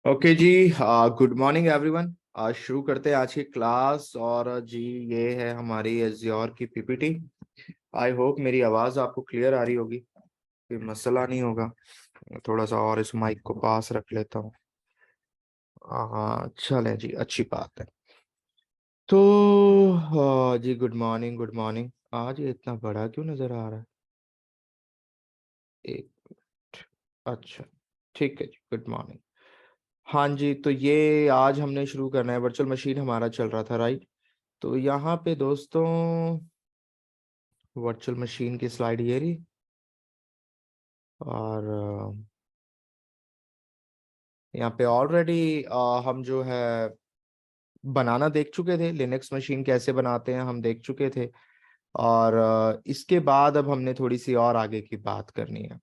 Okay जी। Good morning everyone. शुरू करते हैं आज की क्लास। और जी, ये है हमारी एज्योर की पीपीटी। आई होप मेरी आवाज़ आपको क्लियर आ रही होगी, कोई मसला नहीं होगा। थोड़ा सा और इस माइक को पास रख लेता हूँ। हाँ, चलें जी, अच्छी बात है। तो जी, गुड मॉर्निंग गुड मॉर्निंग। आज ये इतना बड़ा क्यों नज़र आ रहा है? एक मिनट। अच्छा, ठीक है जी, गुड मॉर्निंग। हाँ जी, तो ये आज हमने शुरू करना है, वर्चुअल मशीन हमारा चल रहा था, राइट। तो यहाँ पे दोस्तों, वर्चुअल मशीन की स्लाइड ये रही। और यहाँ पे ऑलरेडी हम जो है बनाना देख चुके थे, लिनक्स मशीन कैसे बनाते हैं हम देख चुके थे। और इसके बाद अब हमने थोड़ी सी और आगे की बात करनी है।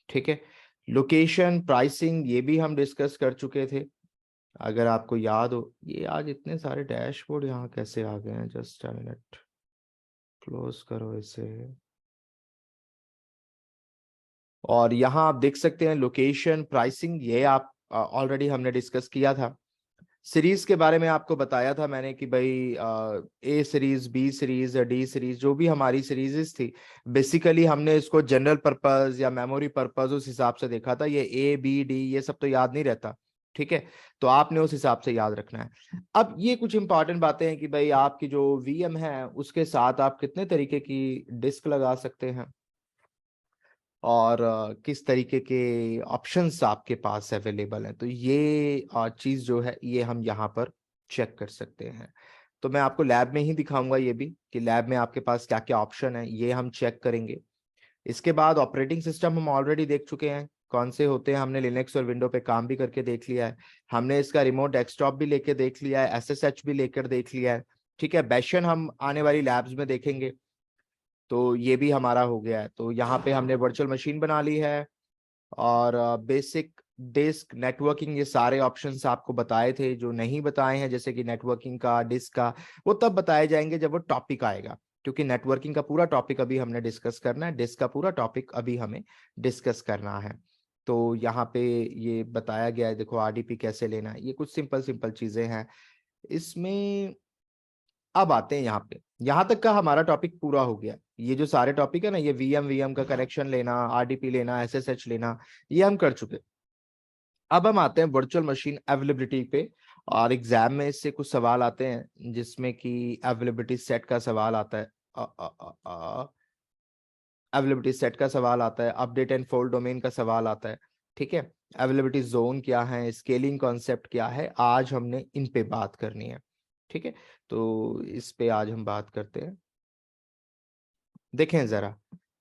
ठीक है, लोकेशन प्राइसिंग ये भी हम डिस्कस कर चुके थे, अगर आपको याद हो। ये आज इतने सारे डैशबोर्ड यहाँ कैसे आ गए हैं? जस्ट अ मिनट, क्लोज करो इसे। और यहाँ आप देख सकते हैं लोकेशन प्राइसिंग, ये आप ऑलरेडी हमने डिस्कस किया था। सीरीज के बारे में आपको बताया था मैंने कि भाई ए सीरीज, बी सीरीज या डी सीरीज, जो भी हमारी सीरीजेस थी, बेसिकली हमने इसको जनरल पर्पस या मेमोरी पर्पस उस हिसाब से देखा था। ये ए बी डी ये सब तो याद नहीं रहता, ठीक है। तो आपने उस हिसाब से याद रखना है। अब ये कुछ इंपॉर्टेंट बातें हैं कि भाई आपकी जो वीएम है उसके साथ आप कितने तरीके की डिस्क लगा सकते हैं, और किस तरीके के ऑप्शंस आपके पास अवेलेबल हैं। तो ये चीज़ जो है ये हम यहाँ पर चेक कर सकते हैं। तो मैं आपको लैब में ही दिखाऊंगा ये भी, कि लैब में आपके पास क्या क्या ऑप्शन है, ये हम चेक करेंगे। इसके बाद ऑपरेटिंग सिस्टम हम ऑलरेडी देख चुके हैं कौन से होते हैं, हमने लिनक्स और विंडो पे काम भी करके देख लिया है। हमने इसका रिमोट डेस्कटॉप भी लेके देख लिया है, एसएसएच भी लेकर देख लिया है। ठीक है, बैशन हम आने वाली लैब्स में देखेंगे। तो ये भी हमारा हो गया है। तो यहाँ पे हमने वर्चुअल मशीन बना ली है, और बेसिक डिस्क नेटवर्किंग ये सारे ऑप्शंस आपको बताए थे। जो नहीं बताए हैं जैसे कि नेटवर्किंग का, डिस्क का, वो तब बताए जाएंगे जब वो टॉपिक आएगा, क्योंकि नेटवर्किंग का पूरा टॉपिक अभी हमने डिस्कस करना है, डिस्क का पूरा टॉपिक अभी हमें डिस्कस करना है। तो यहाँ पे ये बताया गया है, देखो आरडीपी कैसे लेना है, ये कुछ सिंपल सिंपल चीजें हैं इसमें। अब आते हैं यहाँ पे, यहाँ तक का हमारा टॉपिक पूरा हो गया। ये जो सारे टॉपिक है ना, ये वीएम का कनेक्शन लेना, आरडीपी लेना, एसएसएच लेना, ये हम कर चुके। अब हम आते हैं वर्चुअल मशीन अवेलेबिलिटी पे। और एग्जाम में इससे कुछ सवाल आते हैं जिसमें कि अवेलेबिलिटी सेट का सवाल आता है, अवेलेबिलिटी सेट का सवाल आता है, अपडेट एंड फोल्ड डोमेन का सवाल आता है। ठीक है, अवेलेबिलिटी जोन क्या है, स्केलिंग कॉन्सेप्ट क्या है, आज हमने इन पे बात करनी है। ठीक है, तो इस पे आज हम बात करते हैं। देखें जरा,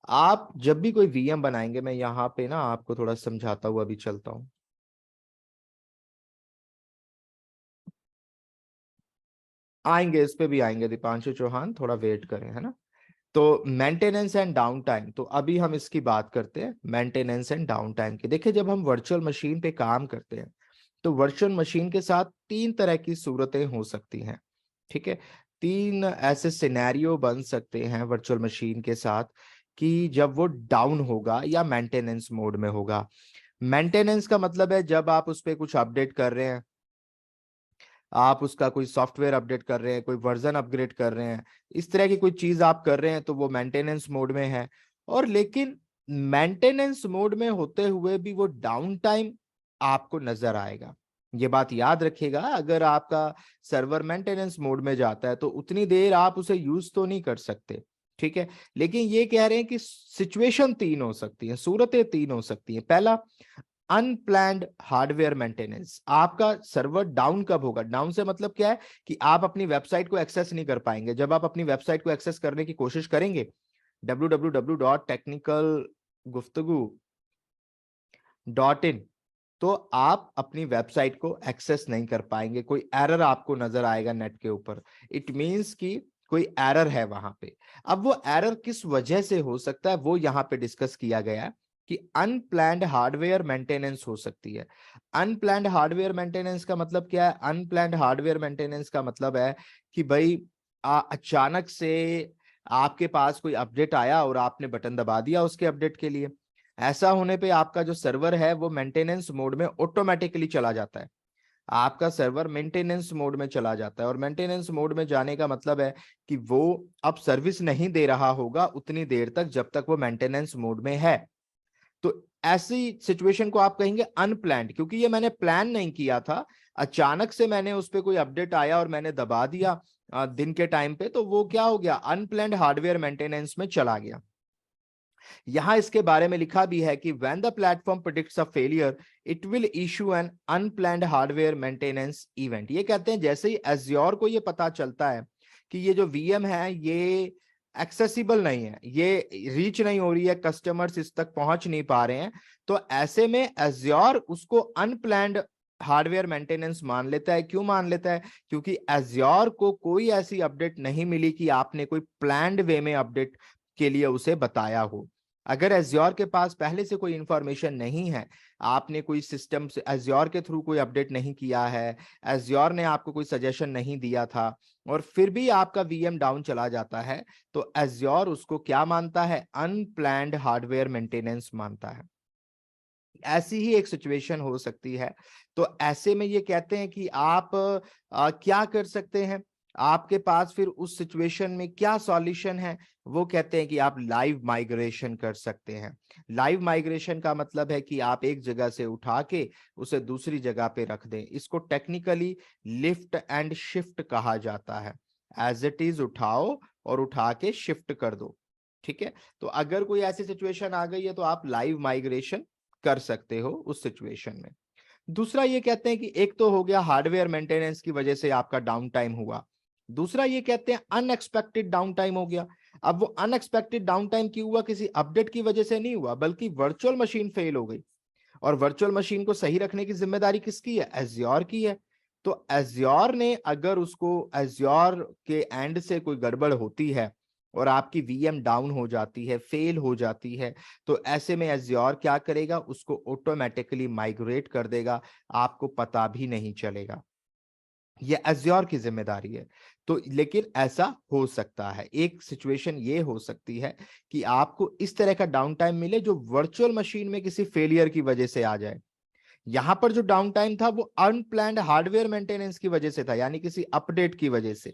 आप जब भी कोई वीएम बनाएंगे, मैं यहाँ पे ना आपको थोड़ा समझाता हुआ अभी चलता हूँ। आएंगे, इस पे भी आएंगे दीपांशु चौहान, थोड़ा वेट करें, है ना। तो मेंटेनेंस एंड डाउन टाइम, तो अभी हम इसकी बात करते हैं मेंटेनेंस एंड डाउन टाइम की। देखिए, जब हम वर्चुअल मशीन पे काम करते हैं तो वर्चुअल मशीन के साथ तीन तरह की सूरतें हो सकती हैं। ठीक है, तीन ऐसे सिनेरियो बन सकते हैं वर्चुअल मशीन के साथ, कि जब वो डाउन होगा या मेंटेनेंस मोड में होगा। मेंटेनेंस का मतलब है जब आप उस पर कुछ अपडेट कर रहे हैं, आप उसका कोई सॉफ्टवेयर अपडेट कर रहे हैं, कोई वर्जन अपग्रेड कर रहे हैं, इस तरह की कोई चीज आप कर रहे हैं, तो वो मेंटेनेंस मोड में है। और लेकिन मेंटेनेंस मोड में होते हुए भी वो डाउन टाइम आपको नजर आएगा। ये बात याद रखिएगा, अगर आपका सर्वर मेंटेनेंस मोड में जाता है तो उतनी देर आप उसे यूज तो नहीं कर सकते। ठीक है, लेकिन ये कह रहे हैं कि सिचुएशन तीन हो सकती है, सूरतें तीन हो सकती हैं। पहला, अनप्लैंड हार्डवेयर मेंटेनेंस। आपका सर्वर डाउन कब होगा? डाउन से मतलब क्या है कि आप अपनी वेबसाइट को एक्सेस नहीं कर पाएंगे। जब आप अपनी वेबसाइट को एक्सेस करने की कोशिश करेंगे, www.technicalguftgu.in, तो आप अपनी वेबसाइट को एक्सेस नहीं कर पाएंगे, कोई एरर आपको नजर आएगा नेट के ऊपर। इट मींस कि कोई एरर है वहां पे। अब वो एरर किस वजह से हो सकता है वो यहाँ पे डिस्कस किया गया है, कि अनप्लैंड हार्डवेयर मेंटेनेंस हो सकती है। अनप्लैंड हार्डवेयर मेंटेनेंस का मतलब क्या है? अनप्लैंड हार्डवेयर मेंटेनेंस का मतलब है कि भाई अचानक से आपके पास कोई अपडेट आया और आपने बटन दबा दिया उसके अपडेट के लिए। ऐसा होने पे आपका जो सर्वर है वो मेंटेनेंस मोड में ऑटोमेटिकली चला जाता है। आपका सर्वर मेंटेनेंस मोड में चला जाता है। और मेंटेनेंस मोड में जाने का मतलब है कि वो अब सर्विस नहीं दे रहा होगा उतनी देर तक जब तक वो मेंटेनेंस मोड में है। तो ऐसी सिचुएशन को आप कहेंगे अनप्लैंड, क्योंकि ये मैंने प्लान नहीं किया था, अचानक से मैंने उस पर कोई अपडेट आया और मैंने दबा दिया दिन के टाइम पे, तो वो क्या हो गया, अनप्लैंड हार्डवेयर मेंटेनेंस में चला गया। यहां इसके बारे में लिखा भी है कि when the platform predicts a failure it will issue an unplanned hardware maintenance event. ये कहते हैं जैसे ही एज्योर को ये पता चलता है कि ये जो वीएम है ये एक्सेसिबल नहीं है, ये रीच नहीं हो रही है, कस्टमर्स इस तक पहुंच नहीं पा रहे हैं, तो ऐसे में एज्योर उसको अनप्लैंड हार्डवेयर मेंटेनेंस मान लेता है। क्यों मान लेता है? क्योंकि एज्योर को कोई ऐसी अपडेट नहीं मिली कि आपने कोई प्लान्ड वे में अपडेट के लिए उसे बताया हो। अगर एज्योर के पास पहले से कोई इंफॉर्मेशन नहीं है, आपने कोई सिस्टम से एज्योर के थ्रू कोई अपडेट नहीं किया है, एज्योर ने आपको कोई सजेशन नहीं दिया था, और फिर भी आपका वीएम डाउन चला जाता है, तो एज्योर उसको क्या मानता है? अनप्लैंड हार्डवेयर मेंटेनेंस मानता है। ऐसी ही एक सिचुएशन हो सकती है। तो ऐसे में ये कहते हैं कि आप क्या कर सकते हैं, आपके पास फिर उस सिचुएशन में क्या सॉल्यूशन है? वो कहते हैं कि आप लाइव माइग्रेशन कर सकते हैं। लाइव माइग्रेशन का मतलब है कि आप एक जगह से उठा के उसे दूसरी जगह पे रख दें। इसको टेक्निकली लिफ्ट एंड शिफ्ट कहा जाता है। एज इट इज उठाओ और उठा के शिफ्ट कर दो। ठीक है, तो अगर कोई ऐसी सिचुएशन आ गई है तो आप लाइव माइग्रेशन कर सकते हो उस सिचुएशन में। दूसरा ये कहते हैं कि एक तो हो गया हार्डवेयर मेंटेनेंस की वजह से आपका डाउन टाइम हुआ, दूसरा ये कहते हैं अनएक्सपेक्टेड डाउन टाइम हो गया। अब वो अनएक्सपेक्टेड डाउन टाइम क्यों हुआ? किसी अपडेट की वजह से नहीं हुआ, बल्कि वर्चुअल मशीन फेल हो गई। और वर्चुअल मशीन को सही रखने की जिम्मेदारी किसकी है? एज्योर की है। तो एज्योर ने अगर उसको, एज्योर के एंड से कोई गड़बड़ होती है और आपकी वीएम डाउन हो जाती है, फेल हो जाती है, तो ऐसे में एज्योर क्या करेगा? उसको ऑटोमेटिकली माइग्रेट कर देगा, आपको पता भी नहीं चलेगा। ये एज्योर की जिम्मेदारी है। तो लेकिन ऐसा हो सकता है, एक सिचुएशन ये हो सकती है कि आपको इस तरह का डाउन टाइम मिले जो वर्चुअल मशीन में किसी फेलियर की वजह से आ जाए। यहां पर जो डाउन टाइम था वो अनप्लैंड हार्डवेयर मेंटेनेंस की वजह से था, यानी किसी अपडेट की वजह से।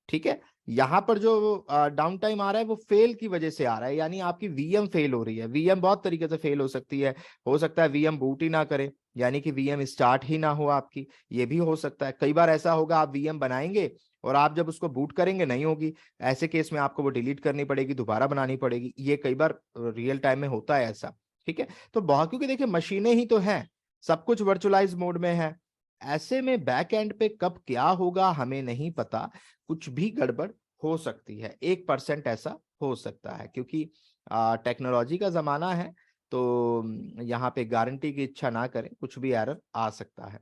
ठीक है, यहां पर जो डाउन टाइम आ रहा है वो फेल की वजह से आ रहा है, यानी आपकी वीएम फेल हो रही है। वीएम बहुत तरीके से फेल हो सकती है। हो सकता है वीएम बूट ही ना करे, यानी कि वीएम स्टार्ट ही ना हो आपकी, ये भी हो सकता है। कई बार ऐसा होगा, आप वीएम बनाएंगे और आप जब उसको बूट करेंगे नहीं होगी, ऐसे केस में आपको वो डिलीट करनी पड़ेगी, दोबारा बनानी पड़ेगी। ये कई बार रियल टाइम में होता है ऐसा। ठीक है, तो बहुत, क्योंकि देखिए मशीनें ही तो हैं, सब कुछ वर्चुअलाइज मोड में है। ऐसे में बैक एंड पे कब क्या होगा हमें नहीं पता, कुछ भी गड़बड़ हो सकती है। 1% ऐसा हो सकता है, क्योंकि टेक्नोलॉजी का जमाना है, तो यहाँ पे गारंटी की इच्छा ना करें, कुछ भी एरर आ सकता है।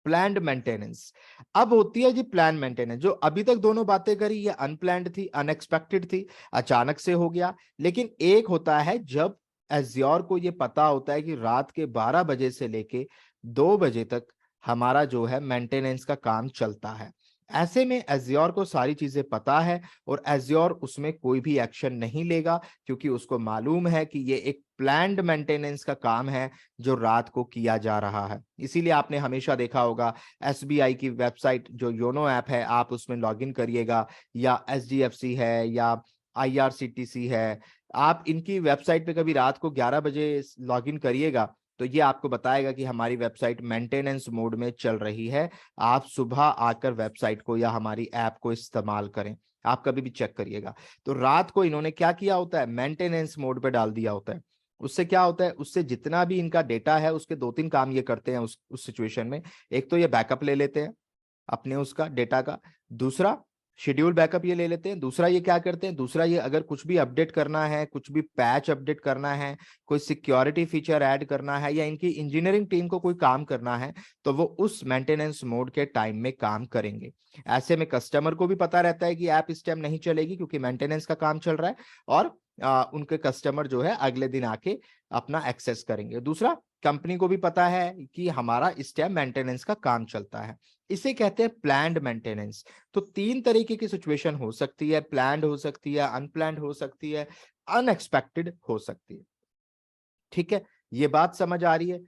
प्लान्ड मेंटेनेंस, अब होती है जी प्लान मेंटेनेंस। जो अभी तक दोनों बातें करी ये अनप्लान्ड थी, अनएक्सपेक्टेड थी, अचानक से हो गया। लेकिन एक होता है जब एज्योर को ये पता होता है कि रात के 12 बजे से लेके 2 बजे तक हमारा जो है मेंटेनेंस का काम चलता है। ऐसे में एज्योर को सारी चीजें पता है और एज्योर उसमें कोई भी एक्शन नहीं लेगा, क्योंकि उसको मालूम है कि ये एक प्लान्ड मेंटेनेंस का काम है जो रात को किया जा रहा है। इसीलिए आपने हमेशा देखा होगा एसबीआई की वेबसाइट जो योनो ऐप है, आप उसमें लॉगिन करिएगा, या एचडीएफसी है या आईआरसीटीसी है, आप इनकी वेबसाइट पे कभी रात को 11 बजे लॉगिन करिएगा तो ये आपको बताएगा कि हमारी वेबसाइट मेंटेनेंस मोड में चल रही है। आप सुबह आकर वेबसाइट को या हमारी ऐप को इस्तेमाल करें, आप कभी भी चेक करिएगा। तो रात को इन्होंने क्या किया होता है? मेंटेनेंस मोड पे डाल दिया होता है। उससे क्या होता है? उससे जितना भी इनका डेटा है उसके 2-3 काम ये करते हैं उस सिचुएशन में। एक तो ये बैकअप ले लेते हैं अपने उसका डेटा का, दूसरा शेड्यूल बैकअप ये ले लेते हैं, दूसरा ये क्या करते हैं, दूसरा ये अगर कुछ भी अपडेट करना है, कुछ भी पैच अपडेट करना है, कोई सिक्योरिटी फीचर ऐड करना है, या इनकी इंजीनियरिंग टीम को कोई काम करना है, तो वो उस मेंटेनेंस मोड के टाइम में काम करेंगे। ऐसे में कस्टमर को भी पता रहता है कि ऐप इस टाइम नहीं चलेगी क्योंकि मेंटेनेंस का काम चल रहा है, और उनके कस्टमर जो है अगले दिन आके अपना एक्सेस करेंगे। दूसरा, कंपनी को भी पता है कि हमारा इस टाइम मेंटेनेंस का काम चलता है। इसे कहते हैं प्लान्ड मेंटेनेंस। तो 3 तरीके की सिचुएशन हो सकती है, प्लान्ड हो सकती है, अनप्लान्ड हो सकती है, अनएक्सपेक्टेड हो सकती है। ठीक है, ये बात समझ आ रही है?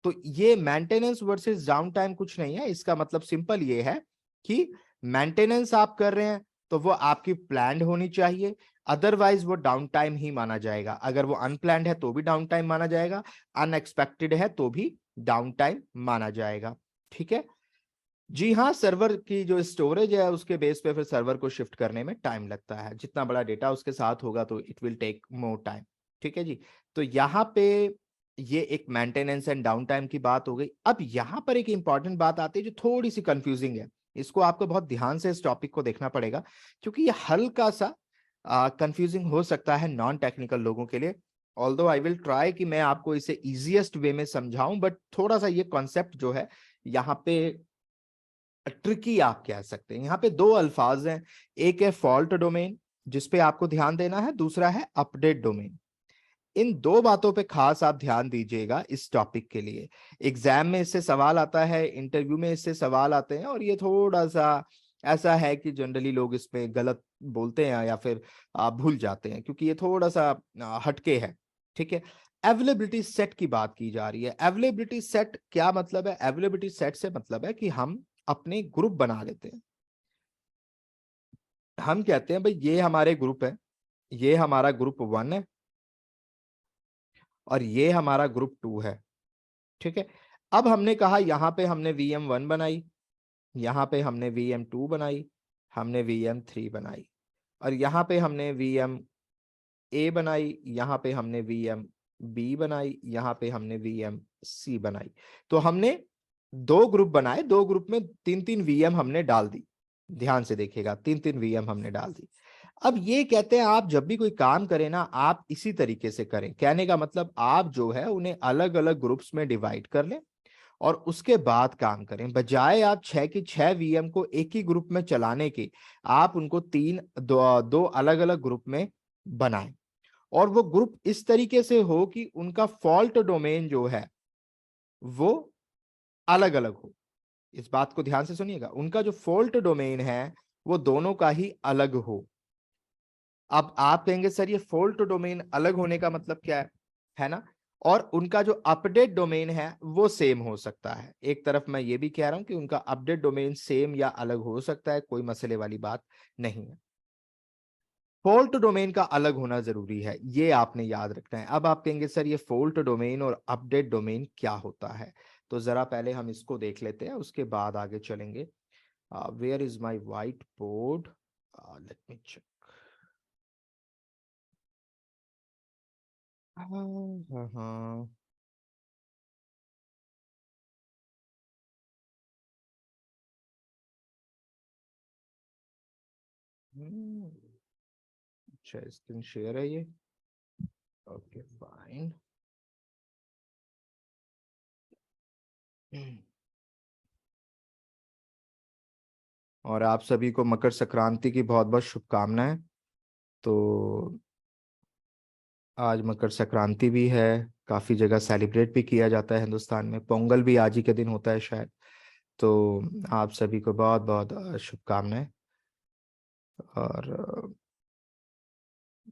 तो ये मेंटेनेंस वर्सेस डाउन टाइम कुछ नहीं है, इसका मतलब सिंपल ये है कि मेंटेनेंस आप कर रहे हैं तो वो आपकी प्लान्ड होनी चाहिए, अदरवाइज वो डाउन टाइम ही माना जाएगा। अगर वो अनप्लान्ड है तो भी डाउन टाइम माना जाएगा, अनएक्सपेक्टेड है तो भी डाउन टाइम माना जाएगा। ठीक है जी हाँ, सर्वर की जो स्टोरेज है उसके बेस पे फिर सर्वर को शिफ्ट करने में टाइम लगता है, जितना बड़ा डेटा उसके साथ होगा तो it will take more time. ठीक है जी। तो यहाँ पे ये एक मेंटेनेंस एंड डाउन टाइम की बात हो गई। अब यहाँ पर एक इंपॉर्टेंट बात आती है जो थोड़ी सी कंफ्यूजिंग है, इसको आपको बहुत ध्यान से इस टॉपिक को देखना पड़ेगा, क्योंकि ये हल्का सा कंफ्यूजिंग हो सकता है नॉन टेक्निकल लोगों के लिए। ऑल्दो आई विल ट्राई कि मैं आपको इसे इजीएस्ट वे में समझाऊं, बट थोड़ा सा ये कॉन्सेप्ट जो है यहाँ पे ट्रिकी आप कह सकते हैं। यहाँ पे दो अल्फाज हैं, एक है फॉल्ट डोमेन जिसपे आपको ध्यान देना है, दूसरा है अपडेट डोमेन। इन दो बातों पे खास आप ध्यान दीजिएगा इस टॉपिक के लिए। एग्जाम में इससे सवाल आता है, इंटरव्यू में इससे सवाल आते हैं, और ये थोड़ा सा ऐसा है कि जनरली लोग इसमें गलत बोलते हैं या फिर भूल जाते हैं, क्योंकि ये थोड़ा सा हटके है। ठीक है, अवेलेबिलिटी सेट की बात की जा रही है। अवेलेबिलिटी सेट क्या मतलब है? अवेलेबिलिटी सेट से मतलब है कि हम अपने ग्रुप बना लेते हैं। हम कहते हैं भाई ये हमारे ग्रुप है, ये हमारा ग्रुप 1 है और ये हमारा ग्रुप 2 है। ठीक है, अब हमने कहा यहाँ पे हमने VM1 बनाई, यहाँ पे हमने VM2 बनाई, हमने VM3 बनाई, और यहाँ पे हमने VM A बनाई, यहाँ पे हमने VM B बनाई, यहाँ पे हमने VM C बनाई। तो हमने दो ग्रुप बनाए, दो ग्रुप में 3-3 VM हमने डाल दी। ध्यान से देखिएगा, 3-3 VM हमने डाल दी। अब ये कहते हैं आप जब भी कोई काम करें ना, आप इसी तरीके से करें। कहने का मतलब आप जो है उन्हें अलग अलग ग्रुप्स में डिवाइड कर लें और उसके बाद काम करें। बजाय आप 6 की 6 VM को एक ही ग्रुप में चलाने के, आप उनको दो अलग अलग ग्रुप में बनाएं, और वो ग्रुप इस तरीके से हो कि उनका फॉल्ट डोमेन जो है वो अलग अलग हो। इस बात को ध्यान से सुनिएगा, उनका जो फॉल्ट डोमेन है वो दोनों का ही अलग हो। अब आप कहेंगे सर ये फॉल्ट डोमेन अलग होने का मतलब क्या है ना? और उनका जो अपडेट डोमेन है वो सेम हो सकता है। एक तरफ मैं ये भी कह रहा हूं कि उनका अपडेट डोमेन सेम या अलग हो सकता है, कोई मसले वाली बात नहीं है। फॉल्ट डोमेन का अलग होना जरूरी है, ये आपने याद रखना है। अब आप कहेंगे सर ये फॉल्ट डोमेन और अपडेट डोमेन क्या होता है? तो जरा पहले हम इसको देख लेते हैं, उसके बाद आगे चलेंगे। Where is my white board? Let me check. हाँ हाँ हाँ। हम्म, अच्छा स्क्रीन शेयर है ये। Okay fine. और आप सभी को मकर संक्रांति की बहुत बहुत शुभकामनाएं। तो आज मकर संक्रांति भी है, काफी जगह सेलिब्रेट भी किया जाता है हिंदुस्तान में, पोंगल भी आज ही के दिन होता है शायद। तो आप सभी को बहुत बहुत शुभकामनाएं। और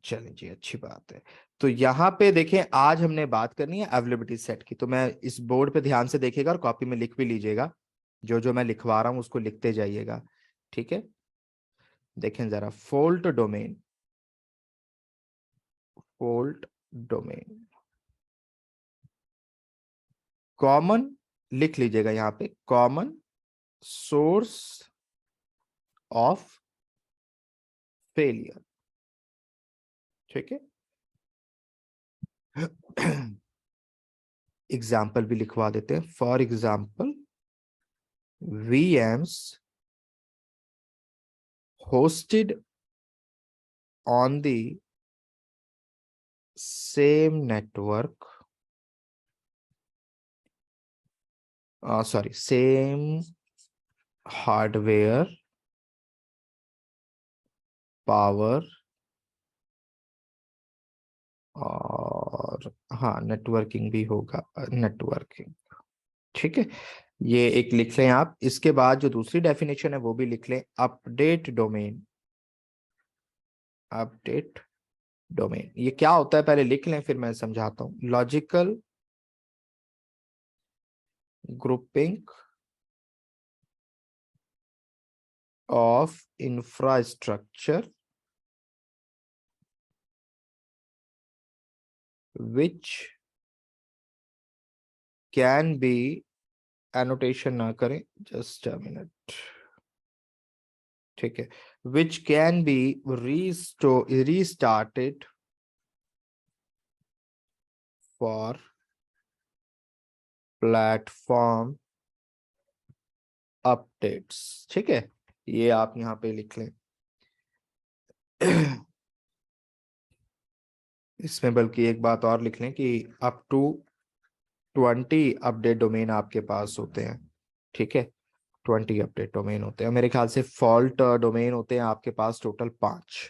चलें जी, अच्छी बात है। तो यहाँ पे देखें, आज हमने बात करनी है अवेलेबिलिटी सेट की। तो मैं इस बोर्ड पे ध्यान से देखिएगा और कॉपी में लिख भी लीजिएगा, जो जो मैं लिखवा रहा हूँ उसको लिखते जाइएगा। ठीक है, देखें जरा, fault domain, fault domain common, लिख लीजिएगा यहाँ पे, कॉमन सोर्स ऑफ फेलियर। ठीक है, एग्जाम्पल भी लिखवा देते हैं। For example, VMs hosted on the same network, sorry, same hardware, power, और हाँ नेटवर्किंग भी होगा, नेटवर्किंग। ठीक है, ये एक लिख लें आप। इसके बाद जो दूसरी डेफिनेशन है वो भी लिख लें, अपडेट डोमेन। अपडेट डोमेन ये क्या होता है पहले लिख लें, फिर मैं समझाता हूँ। Logical grouping of infrastructure which can be, annotation ना करें, जस्ट अ मिनट, ठीक है, which can be restarted for platform updates, ठीक है, ये आप यहाँ पे लिख लें। इसमें बल्कि एक बात और लिख लें कि अप टू 20 अपडेट डोमेन आपके पास होते हैं, ठीक है, 20 अपडेट डोमेन होते हैं। मेरे ख्याल से फॉल्ट डोमेन होते हैं आपके पास टोटल 5,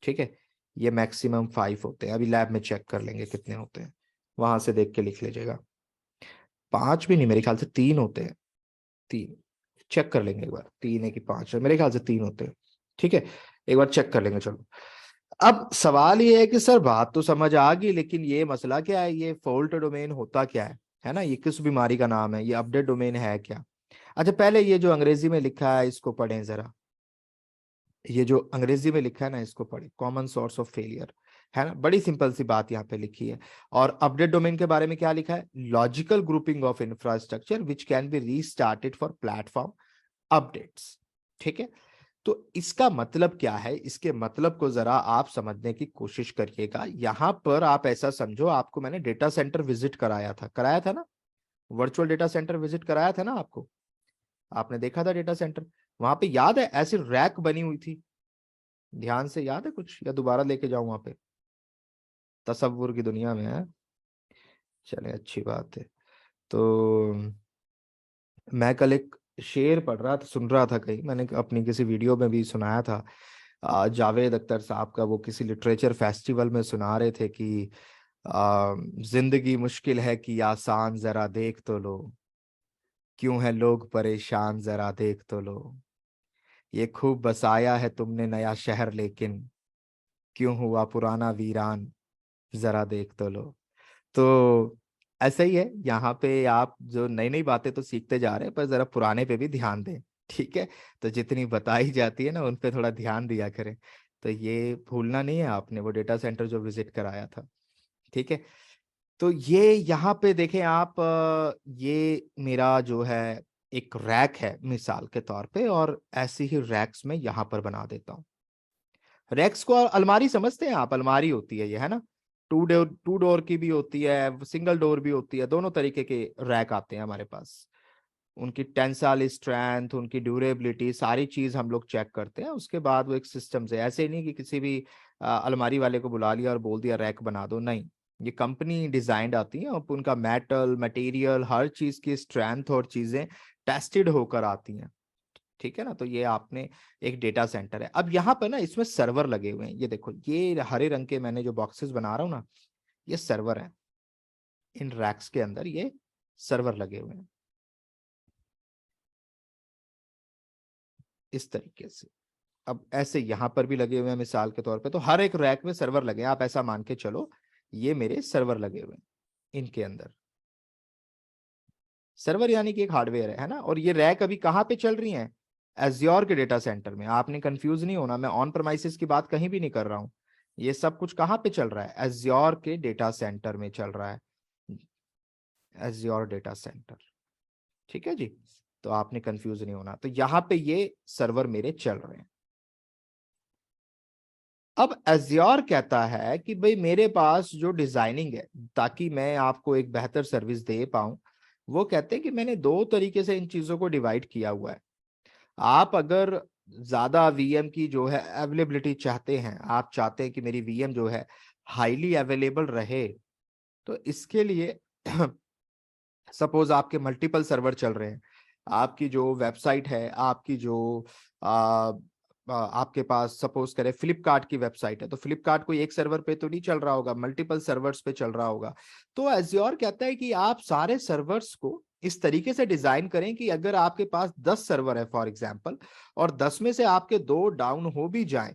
ठीक है, ये मैक्सिमम 5 होते हैं। अभी लैब में चेक कर लेंगे कितने होते हैं, वहां से देख के लिख लीजिएगा। 5 भी नहीं, मेरे ख्याल से 3 होते हैं, 3, चेक कर लेंगे एक बार, 3 है कि 5 है, मेरे ख्याल से 3 होते हैं, ठीक है, एक बार चेक कर लेंगे। चलो, अब सवाल ये है कि सर बात तो समझ आ गई, लेकिन ये मसला क्या है, ये फॉल्ट डोमेन होता क्या है ना, ये किस बीमारी का नाम है, ये अपडेट डोमेन है क्या? अच्छा, पहले ये जो अंग्रेजी में लिखा है इसको पढ़ें जरा, ये जो अंग्रेजी में लिखा है ना इसको पढ़ें, कॉमन सोर्स ऑफ फेलियर, है ना, बड़ी सिंपल सी बात यहाँ पे लिखी है। और अपडेट डोमेन के बारे में क्या लिखा है, logical grouping of infrastructure which can be restarted for platform updates, ठीक है। तो इसका मतलब क्या है, इसके मतलब को जरा आप समझने की कोशिश करिएगा। यहां पर आप ऐसा समझो, आपको मैंने डेटा सेंटर विजिट कराया था ना, वर्चुअल डेटा सेंटर विजिट कराया था ना आपको, आपने देखा था डेटा सेंटर, वहां पे याद है ऐसी रैक बनी हुई थी, ध्यान से याद है कुछ, या दोबारा लेके जाऊं वहां पे, तसव्वुर की दुनिया में है। चले, अच्छी बात है। तो मैं कल एक शेर पढ़ रहा था, सुन रहा था, कहीं मैंने अपनी किसी वीडियो में भी सुनाया था, जावेद अख्तर साहब का, वो किसी लिटरेचर फेस्टिवल में सुना रहे थे कि जिंदगी मुश्किल है कि आसान, जरा देख तो लो, क्यों है लोग परेशान, जरा देख तो लो, ये खूब बसाया है तुमने नया शहर, लेकिन क्यों हुआ पुराना वीरान, जरा देख तो लो। तो ऐसा ही है यहाँ पे, आप जो नई नई बातें तो सीखते जा रहे हैं, पर जरा पुराने पे भी ध्यान दें, ठीक है। तो जितनी बताई जाती है ना उन पे थोड़ा ध्यान दिया करें। तो ये भूलना नहीं है आपने, वो डेटा सेंटर जो विजिट कराया था, ठीक है। तो ये यहाँ पे देखें आप, ये मेरा जो है एक रैक है मिसाल के तौर पे, और ऐसी ही रैक्स में यहाँ पर बना देता हूँ। रैक्स को अलमारी समझते हैं आप, अलमारी होती है ये, है ना, टू डोर की भी होती है, सिंगल डोर भी होती है, दोनों तरीके के रैक आते हैं हमारे पास। उनकी टेंसाइल स्ट्रेंथ, उनकी ड्यूरेबिलिटी, सारी चीज हम लोग चेक करते हैं, उसके बाद वो एक सिस्टम से, ऐसे नहीं कि किसी भी अलमारी वाले को बुला लिया और बोल दिया रैक बना दो, नहीं, ये कंपनी डिजाइंड आती है, और उनका मेटल मटेरियल हर चीज की स्ट्रेंथ और चीजें टेस्टेड होकर आती हैं, ठीक है ना। तो ये आपने एक डेटा सेंटर है। अब यहाँ पर ना इसमें सर्वर लगे हुए हैं, ये देखो, ये हरे रंग के मैंने जो बॉक्सेस बना रहा हूँ ना, ये सर्वर है, इन रैक्स के अंदर ये सर्वर लगे हुए हैं इस तरीके से। अब ऐसे यहां पर भी लगे हुए हैं मिसाल के तौर पे, तो हर एक रैक में सर्वर लगे हैं, आप ऐसा मान के चलो ये मेरे सर्वर लगे हुए हैं इनके अंदर। सर्वर यानी कि एक हार्डवेयर है ना, और ये रैक अभी कहाँ पे चल रही हैं, एज्योर के डेटा सेंटर में। आपने कंफ्यूज नहीं होना, मैं ऑन प्रमाइसिस की बात कहीं भी नहीं कर रहा हूँ, ये सब कुछ कहाँ पे चल रहा है, एज्योर के डेटा सेंटर में चल रहा है, एज्योर डेटा सेंटर, ठीक है जी। तो आपने कंफ्यूज नहीं होना, तो यहाँ पे ये सर्वर मेरे चल रहे हैं। अब एज्योर कहता है कि भाई मेरे पास जो डिजाइनिंग है, ताकि मैं आपको एक बेहतर सर्विस दे पाऊं, वो कहते हैं कि मैंने 2 तरीके से इन चीजों को डिवाइड किया हुआ है। आप अगर ज्यादा वीएम की जो है अवेलेबिलिटी चाहते हैं, आप चाहते हैं कि मेरी वीएम जो है हाईली अवेलेबल रहे, तो इसके लिए सपोज आपके मल्टीपल सर्वर चल रहे हैं, आपकी जो वेबसाइट है, आपकी जो आपके पास सपोज करें फ्लिपकार्ट की वेबसाइट है, तो फ्लिपकार्ट कोई एक सर्वर पे तो नहीं चल रहा होगा, मल्टीपल सर्वर्स पे चल रहा होगा। तो एज्योर कहता है कि आप सारे सर्वर्स को इस तरीके से डिजाइन करें कि अगर आपके पास 10 सर्वर है फॉर एग्जांपल, और 10 में से आपके 2 डाउन हो भी जाएं,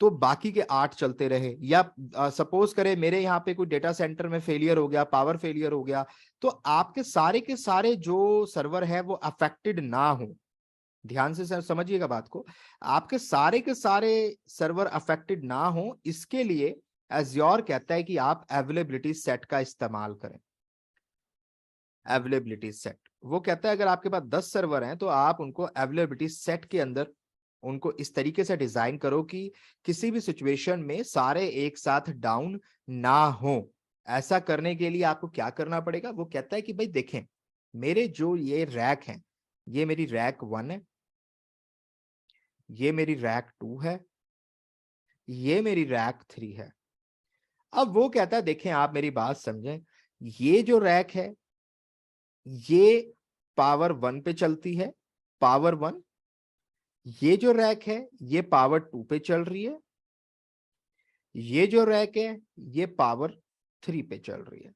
तो बाकी के 8 चलते रहे। या सपोज करें मेरे यहाँ पे कोई डेटा सेंटर में फेलियर हो गया, पावर फेलियर हो गया, तो आपके सारे के सारे जो सर्वर है वो अफेक्टेड ना हो। ध्यान से सर समझिएगा बात को, आपके सारे के सारे सर्वर अफेक्टेड ना हो, इसके लिए एज्योर कहता है कि आप अवेलेबिलिटी सेट का इस्तेमाल करें। अवेलेबिलिटी सेट, वो कहता है अगर आपके पास 10 सर्वर हैं तो आप उनको अवेलेबिलिटी सेट के अंदर उनको इस तरीके से डिजाइन करो कि किसी भी सिचुएशन में सारे एक साथ डाउन ना हो। ऐसा करने के लिए आपको क्या करना पड़ेगा, वो कहता है कि भाई देखें, मेरे जो ये रैक हैं, ये मेरी रैक 1 है, ये मेरी रैक 2 है, ये मेरी रैक 3 है। अब वो कहता है देखें, आप मेरी बात समझें, ये जो रैक है ये पावर 1 पे चलती है, पावर 1। ये जो रैक है ये पावर 2 पे चल रही है, ये जो रैक है ये पावर 3 पे चल रही है।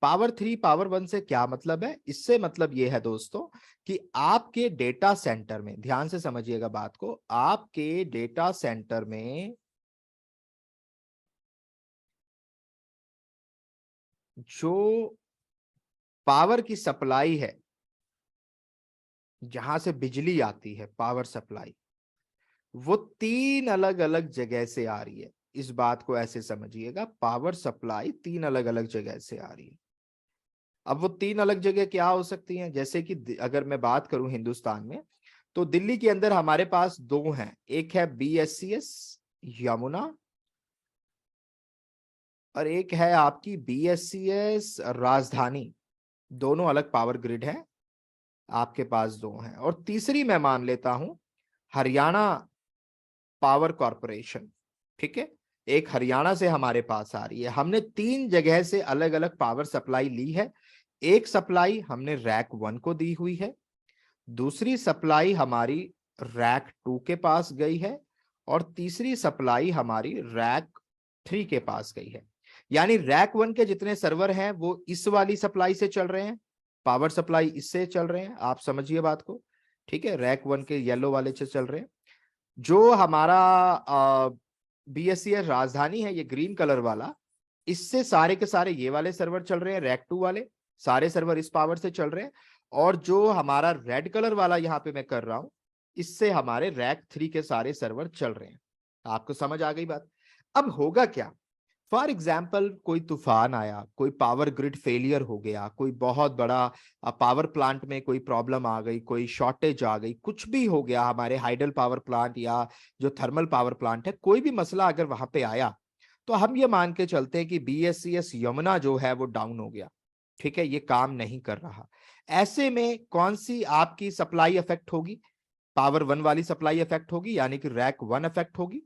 पावर 3 पावर 1 से क्या मतलब है, इससे मतलब ये है दोस्तों कि आपके डेटा सेंटर में, ध्यान से समझिएगा बात को, आपके डेटा सेंटर में जो पावर की सप्लाई है, जहां से बिजली आती है पावर सप्लाई, वो 3 अलग अलग जगह से आ रही है। इस बात को ऐसे समझिएगा, पावर सप्लाई 3 अलग अलग जगह से आ रही है। अब वो 3 अलग जगह क्या हो सकती हैं, जैसे कि अगर मैं बात करूं हिंदुस्तान में, तो दिल्ली के अंदर हमारे पास 2 हैं, एक है BSCS यमुना और एक है आपकी BSCS राजधानी। दोनों अलग पावर ग्रिड है, आपके पास 2 हैं। और तीसरी मैं मान लेता हूं हरियाणा पावर कॉरपोरेशन, ठीक है, एक हरियाणा से हमारे पास आ रही है। हमने 3 जगह से अलग अलग पावर सप्लाई ली है। एक सप्लाई हमने रैक 1 को दी हुई है, दूसरी सप्लाई हमारी रैक 2 के पास गई है और तीसरी सप्लाई हमारी रैक 3 के पास गई है। यानी रैक 1 के जितने सर्वर हैं वो इस वाली सप्लाई से चल रहे हैं, पावर सप्लाई इससे चल रहे हैं, आप समझिए बात को, ठीक है, रैक 1 के येलो वाले से चल रहे हैं। जो हमारा BSCS राजधानी है, ये ग्रीन कलर वाला, इससे सारे के सारे ये वाले सर्वर चल रहे हैं, रैक 2 वाले सारे सर्वर इस पावर से चल रहे हैं। और जो हमारा रेड कलर वाला यहां पे मैं कर रहा हूं, इससे हमारे रैक 3 के सारे सर्वर चल रहे हैं। आपको समझ आ गई बात। अब होगा क्या, फॉर एग्जाम्पल कोई तूफान आया, कोई पावर ग्रिड फेलियर हो गया, कोई बहुत बड़ा पावर प्लांट में कोई प्रॉब्लम आ गई, कोई शॉर्टेज आ गई, कुछ भी हो गया, हमारे हाइडल पावर प्लांट या जो थर्मल पावर प्लांट है, कोई भी मसला अगर वहां पे आया, तो हम ये मान के चलते हैं कि BSCS यमुना जो है वो डाउन हो गया, ठीक है, ये काम नहीं कर रहा। ऐसे में कौन सी आपकी सप्लाई इफेक्ट होगी, पावर 1 वाली सप्लाई इफेक्ट होगी, यानी कि रैक 1 इफेक्ट होगी।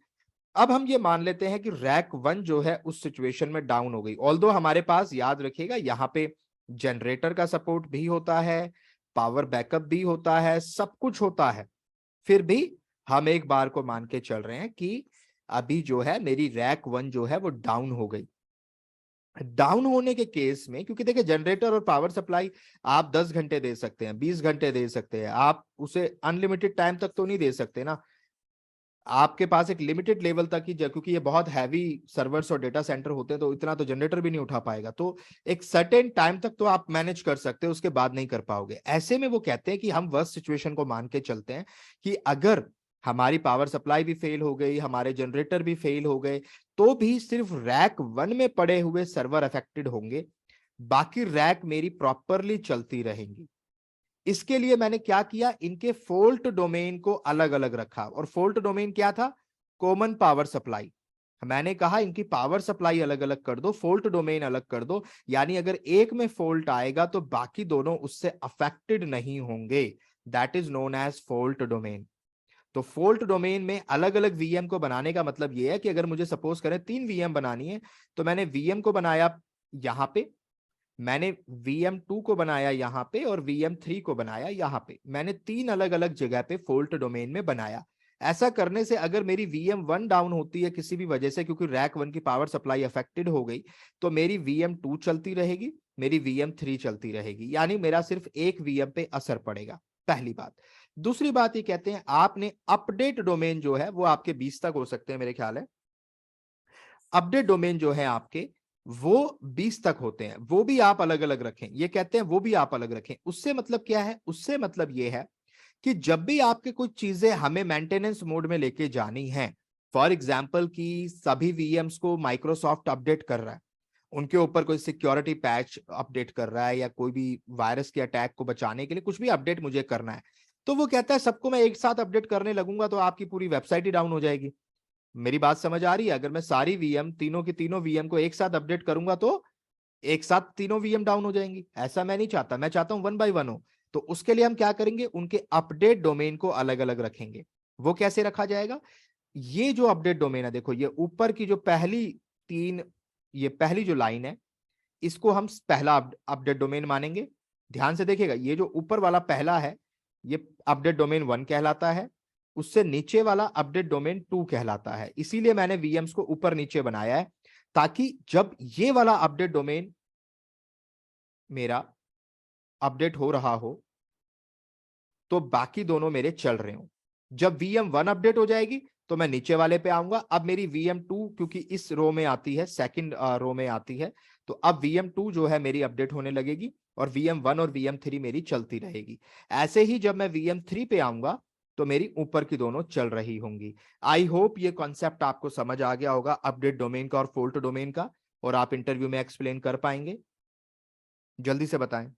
अब हम ये मान लेते हैं कि रैक 1 जो है उस सिचुएशन में डाउन हो गई, ऑल्दो हमारे पास, याद रखिएगा, यहाँ पे जनरेटर का सपोर्ट भी होता है, पावर बैकअप भी होता है, सब कुछ होता है, फिर भी हम एक बार को मान के चल रहे हैं कि अभी जो है मेरी रैक 1 जो है वो डाउन हो गई। डाउन होने के केस में, क्योंकि देखिए जनरेटर और पावर सप्लाई आप 10 घंटे दे सकते हैं, 20 घंटे दे सकते हैं, आप उसे अनलिमिटेड टाइम तक तो नहीं दे सकते ना, आपके पास एक लिमिटेड लेवल तक ही, क्योंकि ये बहुत हैवी सर्वर्स और डेटा सेंटर होते हैं तो इतना तो जनरेटर भी नहीं उठा पाएगा, तो एक सर्टेन टाइम तक तो आप मैनेज कर सकते हो, उसके बाद नहीं कर पाओगे। ऐसे में वो कहते हैं कि हम वर्स्ट सिचुएशन को मान के चलते हैं कि अगर हमारी पावर सप्लाई भी फेल हो गई, हमारे जनरेटर भी फेल हो गए, तो भी सिर्फ रैक 1 में पड़े हुए सर्वर अफेक्टेड होंगे, बाकी रैक मेरी प्रॉपरली चलती रहेंगी। इसके लिए मैंने क्या किया, इनके फॉल्ट डोमेन को अलग अलग रखा। और फॉल्ट डोमेन क्या था, कॉमन पावर सप्लाई। मैंने कहा इनकी पावर सप्लाई अलग अलग कर दो, फॉल्ट डोमेन अलग कर दो, यानी अगर एक में फॉल्ट आएगा तो बाकी दोनों उससे अफेक्टेड नहीं होंगे। That is known as fault domain. तो फॉल्ट डोमेन में अलग अलग VM को बनाने का मतलब यह है कि अगर मुझे सपोज करें 3 VM बनानी है, तो मैंने VM को बनाया यहां पे, मैंने VM2 को बनाया यहां पे और VM3 को बनाया यहां पे, मैंने 3 अलग अलग जगह पे फॉल्ट डोमेन में बनाया। ऐसा करने से अगर मेरी VM1 डाउन होती है किसी भी वजह से, क्योंकि रैक 1 की पावर सप्लाई अफेक्टेड हो गई, तो मेरी VM2 चलती रहेगी, मेरी VM3 चलती रहेगी, यानी मेरा सिर्फ एक VM पे असर पड़ेगा, पहली बात। दूसरी बात ये कहते हैं आपने अपडेट डोमेन जो है वो आपके 20 तक हो सकते हैं मेरे ख्याल है। अपडेट डोमेन जो है आपके वो 20 तक होते हैं, वो भी आप अलग अलग रखें। ये कहते हैं वो भी आप अलग रखें। उससे मतलब क्या है? उससे मतलब ये है कि जब भी आपके कुछ चीजें हमें मेंटेनेंस मोड में लेके जानी है, फॉर एग्जांपल कि सभी वीएम्स को माइक्रोसॉफ्ट अपडेट कर रहा है, उनके ऊपर कोई सिक्योरिटी पैच अपडेट कर रहा है या कोई भी वायरस के अटैक को बचाने के लिए कुछ भी अपडेट मुझे करना है, तो वो कहता है सबको मैं एक साथ अपडेट करने लगूंगा तो आपकी पूरी वेबसाइट ही डाउन हो जाएगी। मेरी बात समझ आ रही है? अगर मैं सारी वीएम, तीनों की तीनों वीएम को एक साथ अपडेट करूंगा तो एक साथ तीनों वीएम डाउन हो जाएंगी। ऐसा मैं नहीं चाहता, मैं चाहता हूं वन बाय वन हो। तो उसके लिए हम क्या करेंगे? उनके अपडेट डोमेन को अलग अलग रखेंगे। वो कैसे रखा जाएगा? ये जो अपडेट डोमेन है, देखो ये ऊपर की जो पहली तीन, ये पहली जो लाइन है, इसको हम पहला अपडेट डोमेन मानेंगे। ध्यान से देखिएगा, ये जो ऊपर वाला पहला है ये अपडेट डोमेन 1 कहलाता है, उससे नीचे वाला अपडेट डोमेन 2 कहलाता है। इसीलिए मैंने वीएम्स को ऊपर नीचे बनाया है, ताकि जब ये वाला अपडेट डोमेन मेरा अपडेट हो रहा हो तो बाकी दोनों मेरे चल रहे हो। जब VM1 अपडेट हो जाएगी तो मैं नीचे वाले पे आऊंगा। अब मेरी VM2 क्योंकि इस रो में आती है, सेकंड रो में आती है, तो अब VM2 जो है मेरी अपडेट होने लगेगी और VM1 और VM3 मेरी चलती रहेगी। ऐसे ही जब मैं VM3 पे आऊंगा तो मेरी ऊपर की दोनों चल रही होंगी। आई होप ये कॉन्सेप्ट आपको समझ आ गया होगा अपडेट डोमेन का और फॉल्ट डोमेन का, और आप इंटरव्यू में एक्सप्लेन कर पाएंगे। जल्दी से बताएं।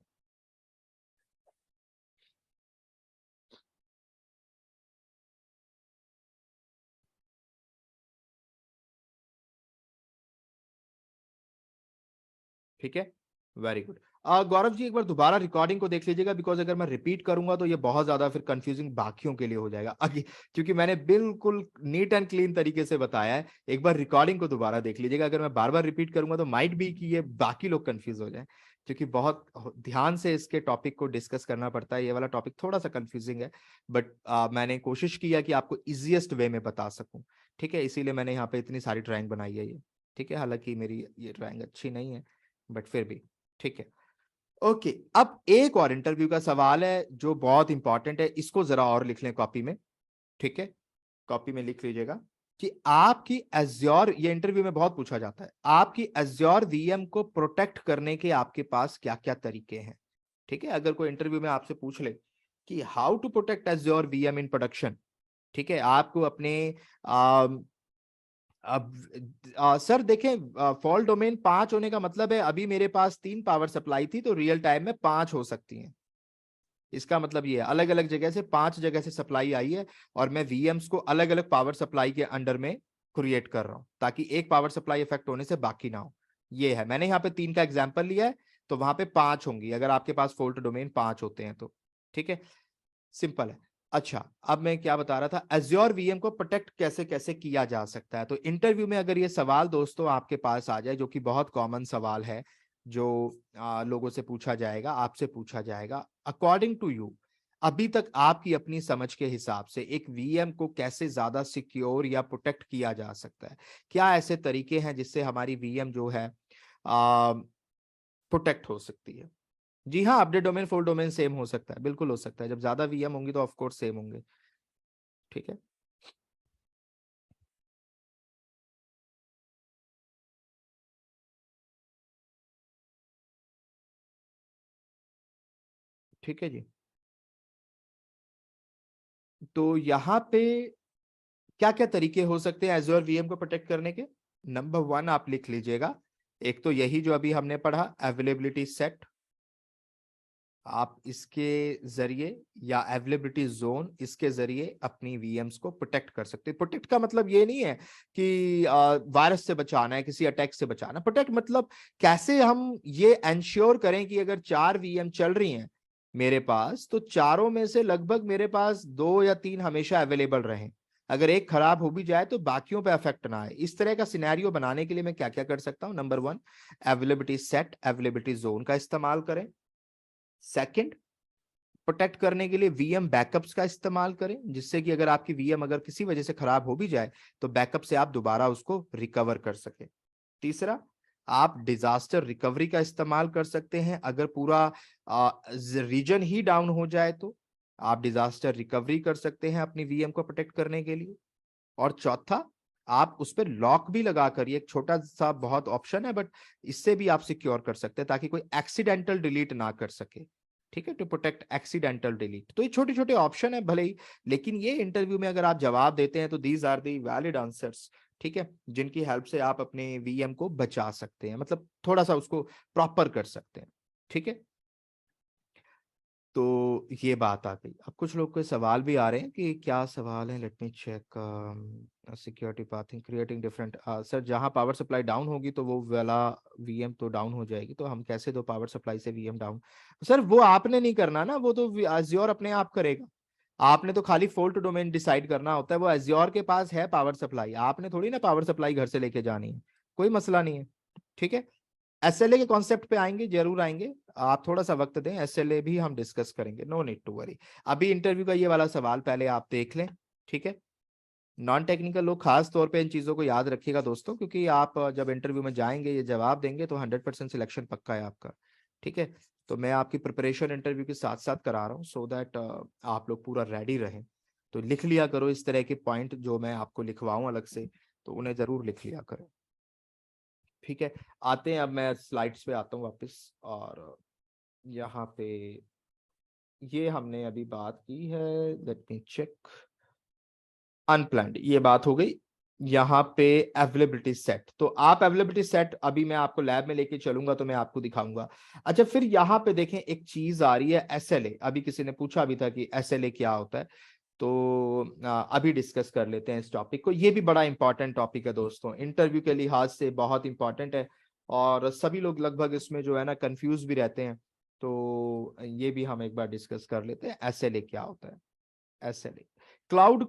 ठीक है, वेरी गुड। गौरव जी एक बार दोबारा रिकॉर्डिंग को देख लीजिएगा, बिकॉज अगर मैं रिपीट करूंगा तो ये बहुत ज्यादा फिर कंफ्यूजिंग बाकियों के लिए हो जाएगा आगे, क्योंकि मैंने बिल्कुल नीट एंड क्लीन तरीके से बताया है। एक बार रिकॉर्डिंग को दोबारा देख लीजिएगा, अगर मैं बार बार रिपीट करूंगा तो माइट भी कि ये बाकी लोग कंफ्यूज हो जाए, क्योंकि बहुत ध्यान से इसके टॉपिक को डिस्कस करना पड़ता है। ये वाला टॉपिक थोड़ा सा कंफ्यूजिंग है, बट मैंने कोशिश किया कि आपको इजिएस्ट वे में बता सकूं। ठीक है, इसीलिए मैंने यहाँ पे इतनी सारी ड्राइंग बनाई है ये। ठीक है, हालांकि मेरी ये ड्राइंग अच्छी नहीं है, बट फिर भी ठीक है। ओके, अब एक और इंटरव्यू का सवाल है जो बहुत इंपॉर्टेंट है, इसको जरा और लिख लें कॉपी में। ठीक है, कॉपी में लिख लीजिएगा कि आपकी एज्योर, ये इंटरव्यू में बहुत पूछा जाता है, आपकी एज्योर वीएम को प्रोटेक्ट करने के आपके पास क्या क्या तरीके हैं। ठीक है, अगर कोई इंटरव्यू में आपसे पूछ ले कि how to protect Azure VM in production, ठीक है, आपको अपने अब सर देखें, फॉल्ट डोमेन 5 होने का मतलब है अभी मेरे पास 3 पावर सप्लाई थी तो रियल टाइम में 5 हो सकती हैं। इसका मतलब ये है अलग अलग जगह से 5 जगह से सप्लाई आई है और मैं वीएम्स को अलग अलग पावर सप्लाई के अंडर में क्रिएट कर रहा हूं, ताकि एक पावर सप्लाई इफेक्ट होने से बाकी ना हो। ये है, मैंने यहाँ पे 3 का एग्जाम्पल लिया है, तो वहां पे 5 होंगी अगर आपके पास फॉल्ट डोमेन 5 होते हैं तो। ठीक है, सिंपल है। अच्छा, अब मैं क्या बता रहा था, एज्योर वीएम को प्रोटेक्ट कैसे कैसे किया जा सकता है। तो इंटरव्यू में अगर ये सवाल दोस्तों आपके पास आ जाए, जो कि बहुत कॉमन सवाल है, जो लोगों से पूछा जाएगा, आपसे पूछा जाएगा, अकॉर्डिंग टू यू अभी तक आपकी अपनी समझ के हिसाब से एक वीएम को कैसे ज्यादा सिक्योर या प्रोटेक्ट किया जा सकता है? क्या ऐसे तरीके हैं जिससे हमारी वीएम जो है प्रोटेक्ट हो सकती है? जी हाँ, update domain full domain same हो सकता है, बिल्कुल हो सकता है। जब ज्यादा वीएम होंगी तो ऑफ कोर्स सेम होंगे। ठीक है, ठीक है जी। तो यहाँ पे क्या क्या तरीके हो सकते हैं एजोर वीएम को प्रोटेक्ट करने के? नंबर 1 आप लिख लीजिएगा, एक तो यही जो अभी हमने पढ़ा, अवेलेबिलिटी सेट। आप इसके जरिए या अवेलेबिलिटी जोन, इसके जरिए अपनी वीएम्स को प्रोटेक्ट कर सकते हैं। प्रोटेक्ट का मतलब ये नहीं है कि वायरस से बचाना है, किसी अटैक से बचाना। प्रोटेक्ट मतलब कैसे हम ये एंश्योर करें कि अगर 4 वीएम चल रही हैं मेरे पास, तो चारों में से लगभग मेरे पास 2 या 3 हमेशा अवेलेबल रहें। अगर एक खराब हो भी जाए तो बाकियों पे अफेक्ट ना आए। इस तरह का सिनेरियो बनाने के लिए मैं क्या क्या कर सकता हूं? Number 1, availability set, availability zone का इस्तेमाल करें। सेकंड, प्रोटेक्ट करने के लिए वीएम बैकअप्स का इस्तेमाल करें, जिससे कि अगर आपकी वीएम अगर किसी वजह से खराब हो भी जाए तो बैकअप से आप दोबारा उसको रिकवर कर सके। तीसरा, आप डिजास्टर रिकवरी का इस्तेमाल कर सकते हैं, अगर पूरा रीजन ही डाउन हो जाए तो। आप डिजास्टर रिकवरी कर सकते हैं अपनी वीएम को प्रोटेक्ट करने के लिए। और चौथा, आप उस पर लॉक भी लगा कर, ये एक छोटा सा बहुत ऑप्शन है बट इससे भी आप सिक्योर कर सकते हैं ताकि कोई एक्सीडेंटल डिलीट ना कर सके। ठीक है, टू प्रोटेक्ट एक्सीडेंटल डिलीट। तो ये छोटे छोटे ऑप्शन है भले ही, लेकिन ये इंटरव्यू में अगर आप जवाब देते हैं तो these are the valid answers, ठीक है, जिनकी हेल्प से आप अपने वीएम को बचा सकते हैं, मतलब थोड़ा सा उसको प्रॉपर कर सकते हैं। ठीक है, तो ये बात आ गई। अब कुछ लोग के सवाल भी आ रहे हैं कि क्या सवाल है, let me check. Security patching creating different, sir जहां पावर सप्लाई डाउन होगी तो वो वाला वीएम तो डाउन हो जाएगी, तो हम कैसे दो पावर सप्लाई से वीएम डाउन? सर वो आपने नहीं करना ना, वो तो एज्योर अपने आप करेगा। आपने तो खाली फॉल्ट डोमेन डिसाइड करना होता है, वो एज्योर के पास है पावर सप्लाई, आपने थोड़ी ना पावर सप्लाई घर से लेके जानी है, कोई मसला नहीं है। ठीक है, एसएलए के कॉन्सेप्ट पे आएंगे, जरूर आएंगे, आप थोड़ा सा वक्त दें, एसएलए भी हम डिस्कस करेंगे, नो नीड टू वरी। अभी इंटरव्यू का ये वाला सवाल पहले आप देख लें। ठीक है, नॉन टेक्निकल लोग खास तौर पे इन चीजों को याद रखिएगा दोस्तों, क्योंकि आप जब इंटरव्यू में जाएंगे ये जवाब देंगे तो 100% सिलेक्शन पक्का है आपका। ठीक है, तो मैं आपकी प्रिपरेशन इंटरव्यू के साथ साथ करा रहा हूँ सो दैट आप लोग पूरा रेडी रहें। तो लिख लिया करो इस तरह के पॉइंट जो मैं आपको लिखवाऊं अलग से, तो उन्हें जरूर लिख लिया करें। ठीक है, आते हैं, अब मैं स्लाइड्स पे आता हूँ वापस। और यहाँ पे ये हमने अभी बात की है, लेट मी चेक, अनप्लान्ड ये बात हो गई। यहाँ पे अवेलेबिलिटी सेट, तो आप अवेलेबिलिटी सेट अभी मैं आपको लैब में लेके चलूंगा तो मैं आपको दिखाऊंगा। अच्छा, फिर यहाँ पे देखें एक चीज आ रही है एसएलए, अभी किसी ने पूछा भी था कि एसएलए क्या होता है, तो अभी डिस्कस कर लेते हैं इस टॉपिक को। ये भी बड़ा इंपॉर्टेंट टॉपिक है दोस्तों, इंटरव्यू के लिहाज से बहुत इंपॉर्टेंट है, और सभी लोग लगभग इसमें जो है ना कंफ्यूज भी रहते हैं। तो ये भी हम एक बार डिस्कस कर लेते हैं, एसएलए क्या होता है। एसएलए क्लाउड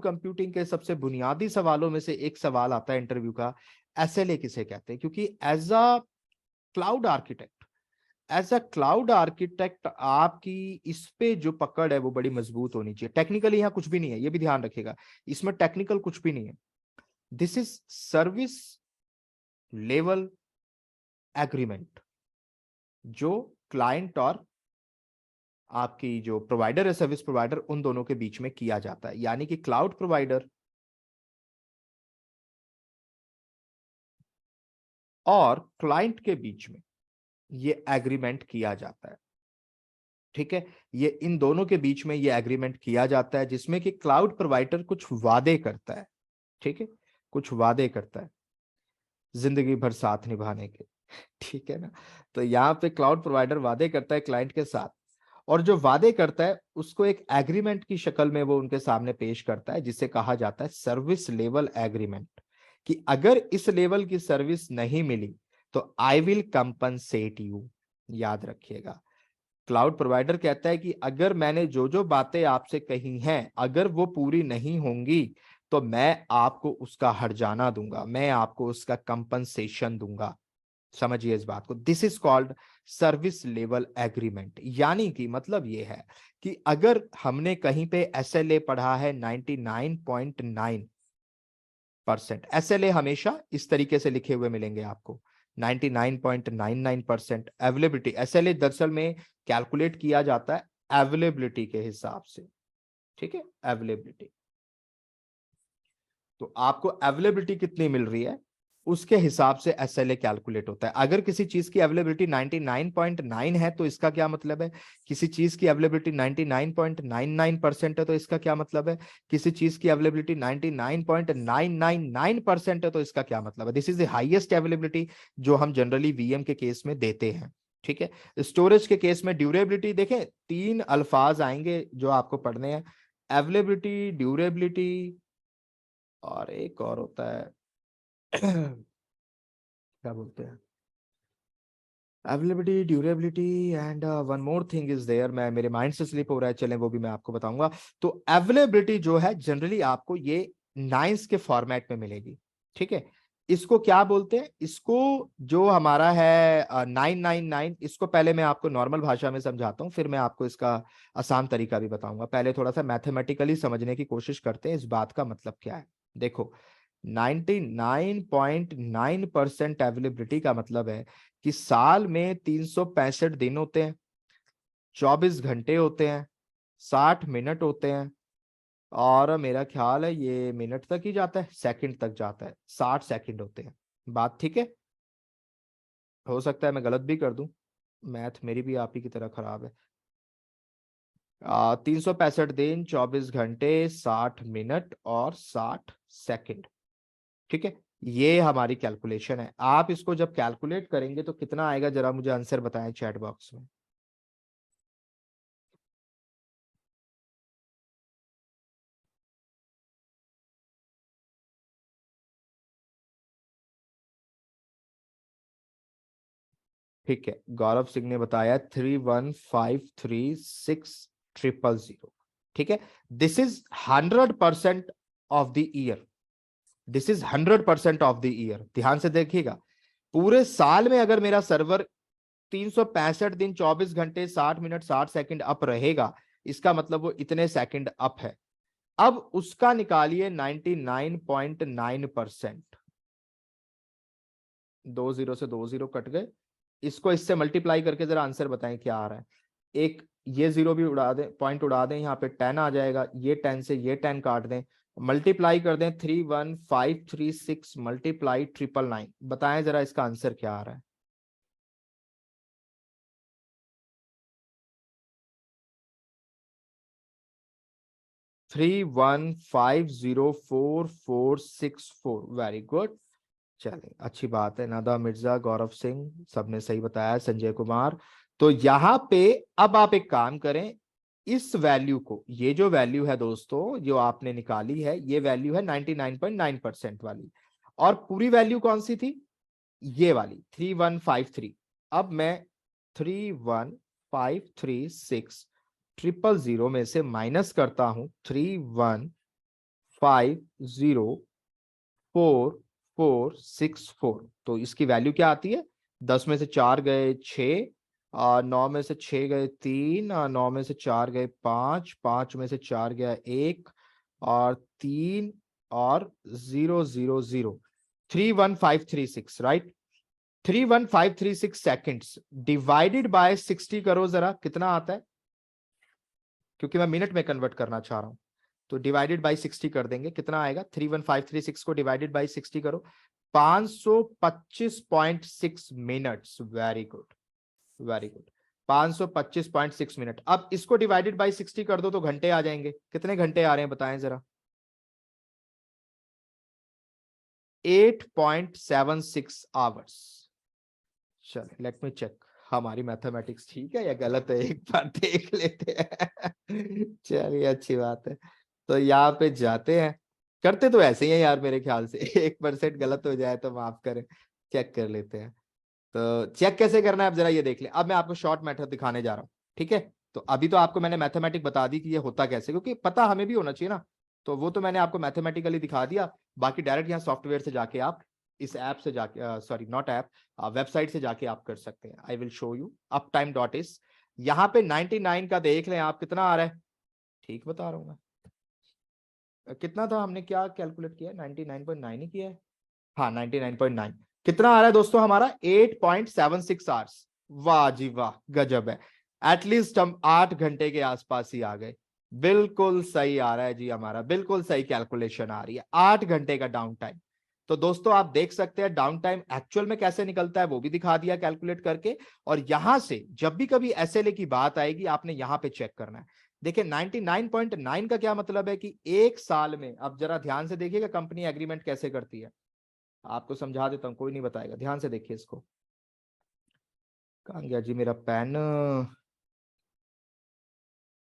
कंप्यूटिंग के सबसे बुनियादी सवालों में से एक सवाल आता है इंटरव्यू का, एसएलए किसे कहते हैं? क्योंकि cloud architect as a cloud architect आपकी इस पे जो पकड़ है वो बड़ी मजबूत होनी चाहिए। टेक्निकली यहाँ कुछ भी नहीं है, ये भी ध्यान रखिएगा, इसमें टेक्निकल कुछ भी नहीं है। This is service level agreement, जो क्लाइंट और आपकी जो प्रोवाइडर है, सर्विस प्रोवाइडर, उन दोनों के बीच में किया जाता है। यानी कि क्लाउड प्रोवाइडर और क्लाइंट के बीच में ये एग्रीमेंट किया जाता है। ठीक है, ये इन दोनों के बीच में ये एग्रीमेंट किया जाता है जिसमें कि क्लाउड प्रोवाइडर कुछ वादे करता है। ठीक है, कुछ वादे करता है जिंदगी भर साथ निभाने के। ठीक है ना, तो यहाँ पे क्लाउड प्रोवाइडर वादे करता है क्लाइंट के साथ, और जो वादे करता है उसको एक एग्रीमेंट की शक्ल में वो उनके सामने पेश करता है, जिसे कहा जाता है सर्विस लेवल एग्रीमेंट, कि अगर इस लेवल की सर्विस नहीं मिली तो आई विल कंपनसेट यू। याद रखिएगा, क्लाउड प्रोवाइडर कहता है कि अगर मैंने जो जो बातें आपसे कही हैं अगर वो पूरी नहीं होंगी तो मैं आपको उसका हर्जाना दूंगा, मैं आपको उसका कंपनसेशन दूंगा। समझिए इस बात को, this is called service level agreement. यानी कि मतलब ये है कि अगर हमने कहीं पे एसएलए पढ़ा है 99.9%, एसएलए हमेशा इस तरीके से लिखे हुए मिलेंगे आपको, 99.99% अवेलेबिलिटी। एसएलए दरअसल में कैलकुलेट किया जाता है अवेलेबिलिटी के हिसाब से। ठीक है, अवेलेबिलिटी, तो आपको अवेलेबिलिटी कितनी मिल रही है उसके हिसाब से एसएलए कैलकुलेट होता है। अगर किसी चीज की अवेलेबिलिटी 99.9 है तो इसका क्या मतलब है, किसी चीज की अवेलेबिलिटी 99.99% है तो इसका क्या मतलब है, किसी चीज की अवेलेबिलिटी 99.999% है तो इसका क्या मतलब है। This is the highest availability जो हम जनरली वीएम के केस में देते हैं। ठीक है, स्टोरेज के केस में ड्यूरेबिलिटी, देखें तीन अल्फाज आएंगे जो आपको पढ़ने हैं, अवेलेबिलिटी, ड्यूरेबिलिटी, और एक और होता है क्या बोलते हैं, availability, durability, and one more thing is there, मैं मेरे माइंड से स्लिप हो रहा है, चलें वो भी मैं आपको बताऊंगा। तो अवेलेबिलिटी जो है जनरली आपको ये नाइन्स के फॉर्मेट में मिलेगी। ठीक है, इसको क्या बोलते हैं, इसको जो हमारा है 999, इसको पहले मैं आपको नॉर्मल भाषा में समझाता हूँ, फिर मैं आपको इसका आसान तरीका भी बताऊंगा। पहले थोड़ा सा मैथमेटिकली समझने की कोशिश करते हैं इस बात का मतलब क्या है। देखो, 99.9% अवेलेबिलिटी का मतलब है कि साल में 365 दिन होते हैं, 24 घंटे होते हैं, 60 मिनट होते हैं, और मेरा ख्याल है ये मिनट तक ही जाता है, सेकंड तक जाता है, 60 सेकंड होते हैं। बात ठीक है? हो सकता है मैं गलत भी कर दूं, मैथ मेरी भी आप ही की तरह खराब है। 365 दिन, 24 घंटे, 60 मिनट और 60 सेकंड। ठीक है, ये हमारी कैलकुलेशन है। आप इसको जब कैलकुलेट करेंगे तो कितना आएगा, जरा मुझे आंसर बताएं चैट बॉक्स में। ठीक है, गौरव सिंह ने बताया 3153600। ठीक है, this is 100% of the year, this is 100% of the year. ध्यान से देखिएगा, पूरे साल में अगर मेरा सर्वर 365 दिन, 24 घंटे, 60 मिनट, 60 सेकंड अप रहेगा, इसका मतलब वो इतने सेकंड अप है। अब उसका निकालिए 99.9%। 2 जीरो से 2 जीरो कट गए, इसको इससे मल्टीप्लाई करके जरा आंसर बताएं क्या आ रहा है। एक ये जीरो भी उड़ा दें, पॉइंट उड़ा दें, यहाँ पे 10 आ जाएगा, ये 10 से ये 10 काट दें, मल्टीप्लाई कर दें, 31536 मल्टीप्लाई 999। बताएं जरा इसका आंसर क्या आ रहा है। 3150464। वेरी गुड, चलिए अच्छी बात है। नदा मिर्जा, गौरव सिंह, सबने सही बताया, संजय कुमार। तो यहां पे अब आप एक काम करें, इस वैल्यू को, ये जो वैल्यू है दोस्तों जो आपने निकाली है, ये वैल्यू है 99.9% वाली, और पूरी वैल्यू कौन सी थी, ये वाली 3153। अब मैं 31536 में से माइनस करता हूं 3150464, तो इसकी वैल्यू क्या आती है, 10 में से 4 गए 6, 9 में से 6 गए 3, 9 में से 4 गए 5, 5 में से 4 गया 1, और 3, और 000, 31536, राइट। 31536 सेकेंड्स डिवाइडेड बाय 60 करो जरा, कितना आता है, क्योंकि मैं मिनट में कन्वर्ट करना चाह रहा हूं, तो डिवाइडेड बाई 60 कर देंगे, कितना आएगा, 31536 को डिवाइडेड बाई 60 करो, 525.6 minutes. Very good, very good, 525.6 minute. अब इसको डिवाइडेड बाई 60 कर दो तो घंटे आ जाएंगे, कितने घंटे आ रहे हैं बताएं जरा। 8.76 आवर्स। चलिए लेट मी चेक, हमारी मैथमेटिक्स ठीक है या गलत है, एक बार देख लेते हैं। चलिए अच्छी बात है, तो यहाँ पे जाते हैं, करते तो ऐसे ही है यार मेरे ख्याल से। 1% गलत हो जाए तो माफ करें, चेक कर लेते हैं। तो चेक कैसे करना है आप जरा ये देख ले। अब मैं आपको शॉर्ट मेथड दिखाने जा रहा हूँ, ठीक है। तो अभी तो आपको मैंने मैथमेटिक बता दी कि ये होता कैसे, क्योंकि पता हमें भी होना चाहिए ना, तो वो तो मैंने आपको मैथमेटिकली दिखा दिया। बाकी डायरेक्ट यहाँ सॉफ्टवेयर से जाके आप, इस ऐप से जाके, सॉरी नॉट ऐप, वेबसाइट से जाके आप कर सकते हैं। I will show you uptime.is। यहाँ पे 99 का देख लें आप, कितना आ रहा है, ठीक बता रहा हूँ मैं। कितना था, हमने क्या कैलकुलेट किया, 99.9 ही किया है। हाँ 99.9, कितना आ रहा है दोस्तों हमारा, 8.76 आवर्स। वाह जी वाह, गजब है। एटलीस्ट हम 8 घंटे के आसपास ही आ गए। बिल्कुल सही आ रहा है जी, हमारा बिल्कुल सही कैलकुलेशन आ रही है, 8 घंटे का डाउन टाइम। तो दोस्तों आप देख सकते हैं डाउन टाइम एक्चुअल में कैसे निकलता है, वो भी दिखा दिया कैलकुलेट करके। और यहां से जब भी कभी एसएलए की बात आएगी, आपने यहां पे चेक करना है। देखिए 99.9 का क्या मतलब है कि एक साल में, अब जरा ध्यान से देखिएगा कंपनी एग्रीमेंट कैसे करती है, आपको समझा देता हूं, कोई नहीं बताएगा, ध्यान से देखिए इसको। कहाँ गया जी मेरा पेन,